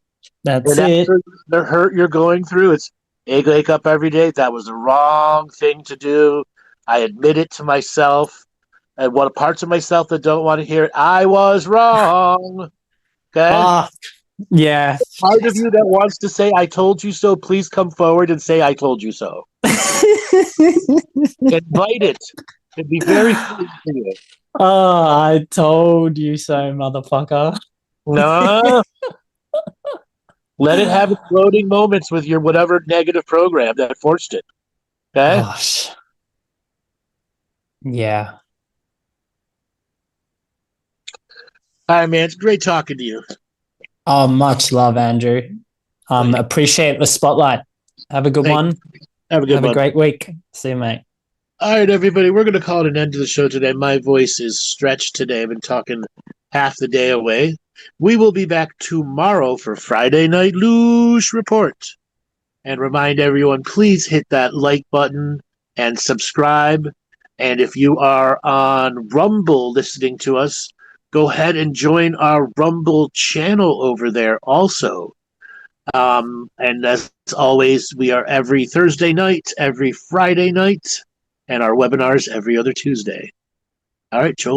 That's And it. after the hurt you're going through, it's wake up every day. That was the wrong thing to do. I admit it to myself. And what parts of myself that don't want to hear it, I was wrong. Okay? Yeah. Part of you that wants to say, I told you so, please come forward and say, I told you so. Invite it. It'd be very free for you. Oh, I told you so, motherfucker. No. Let it have its floating moments with your whatever negative program that forced it. Okay? Gosh. Yeah. All right, man. It's great talking to you. Oh, much love, Andrew. Appreciate the spotlight. Have a good Thank one. Have a good Have one. a great week. See you, mate. All right, everybody. We're going to call it an end to the show today. My voice is stretched today. I've been talking half the day away. We will be back tomorrow for Friday Night Loosh Report. And remind everyone, please hit that like button and subscribe. And if you are on Rumble listening to us, go ahead and join our Rumble channel over there also. And as always, we are every Thursday night, every Friday night, and our webinars every other Tuesday. All right, Joel.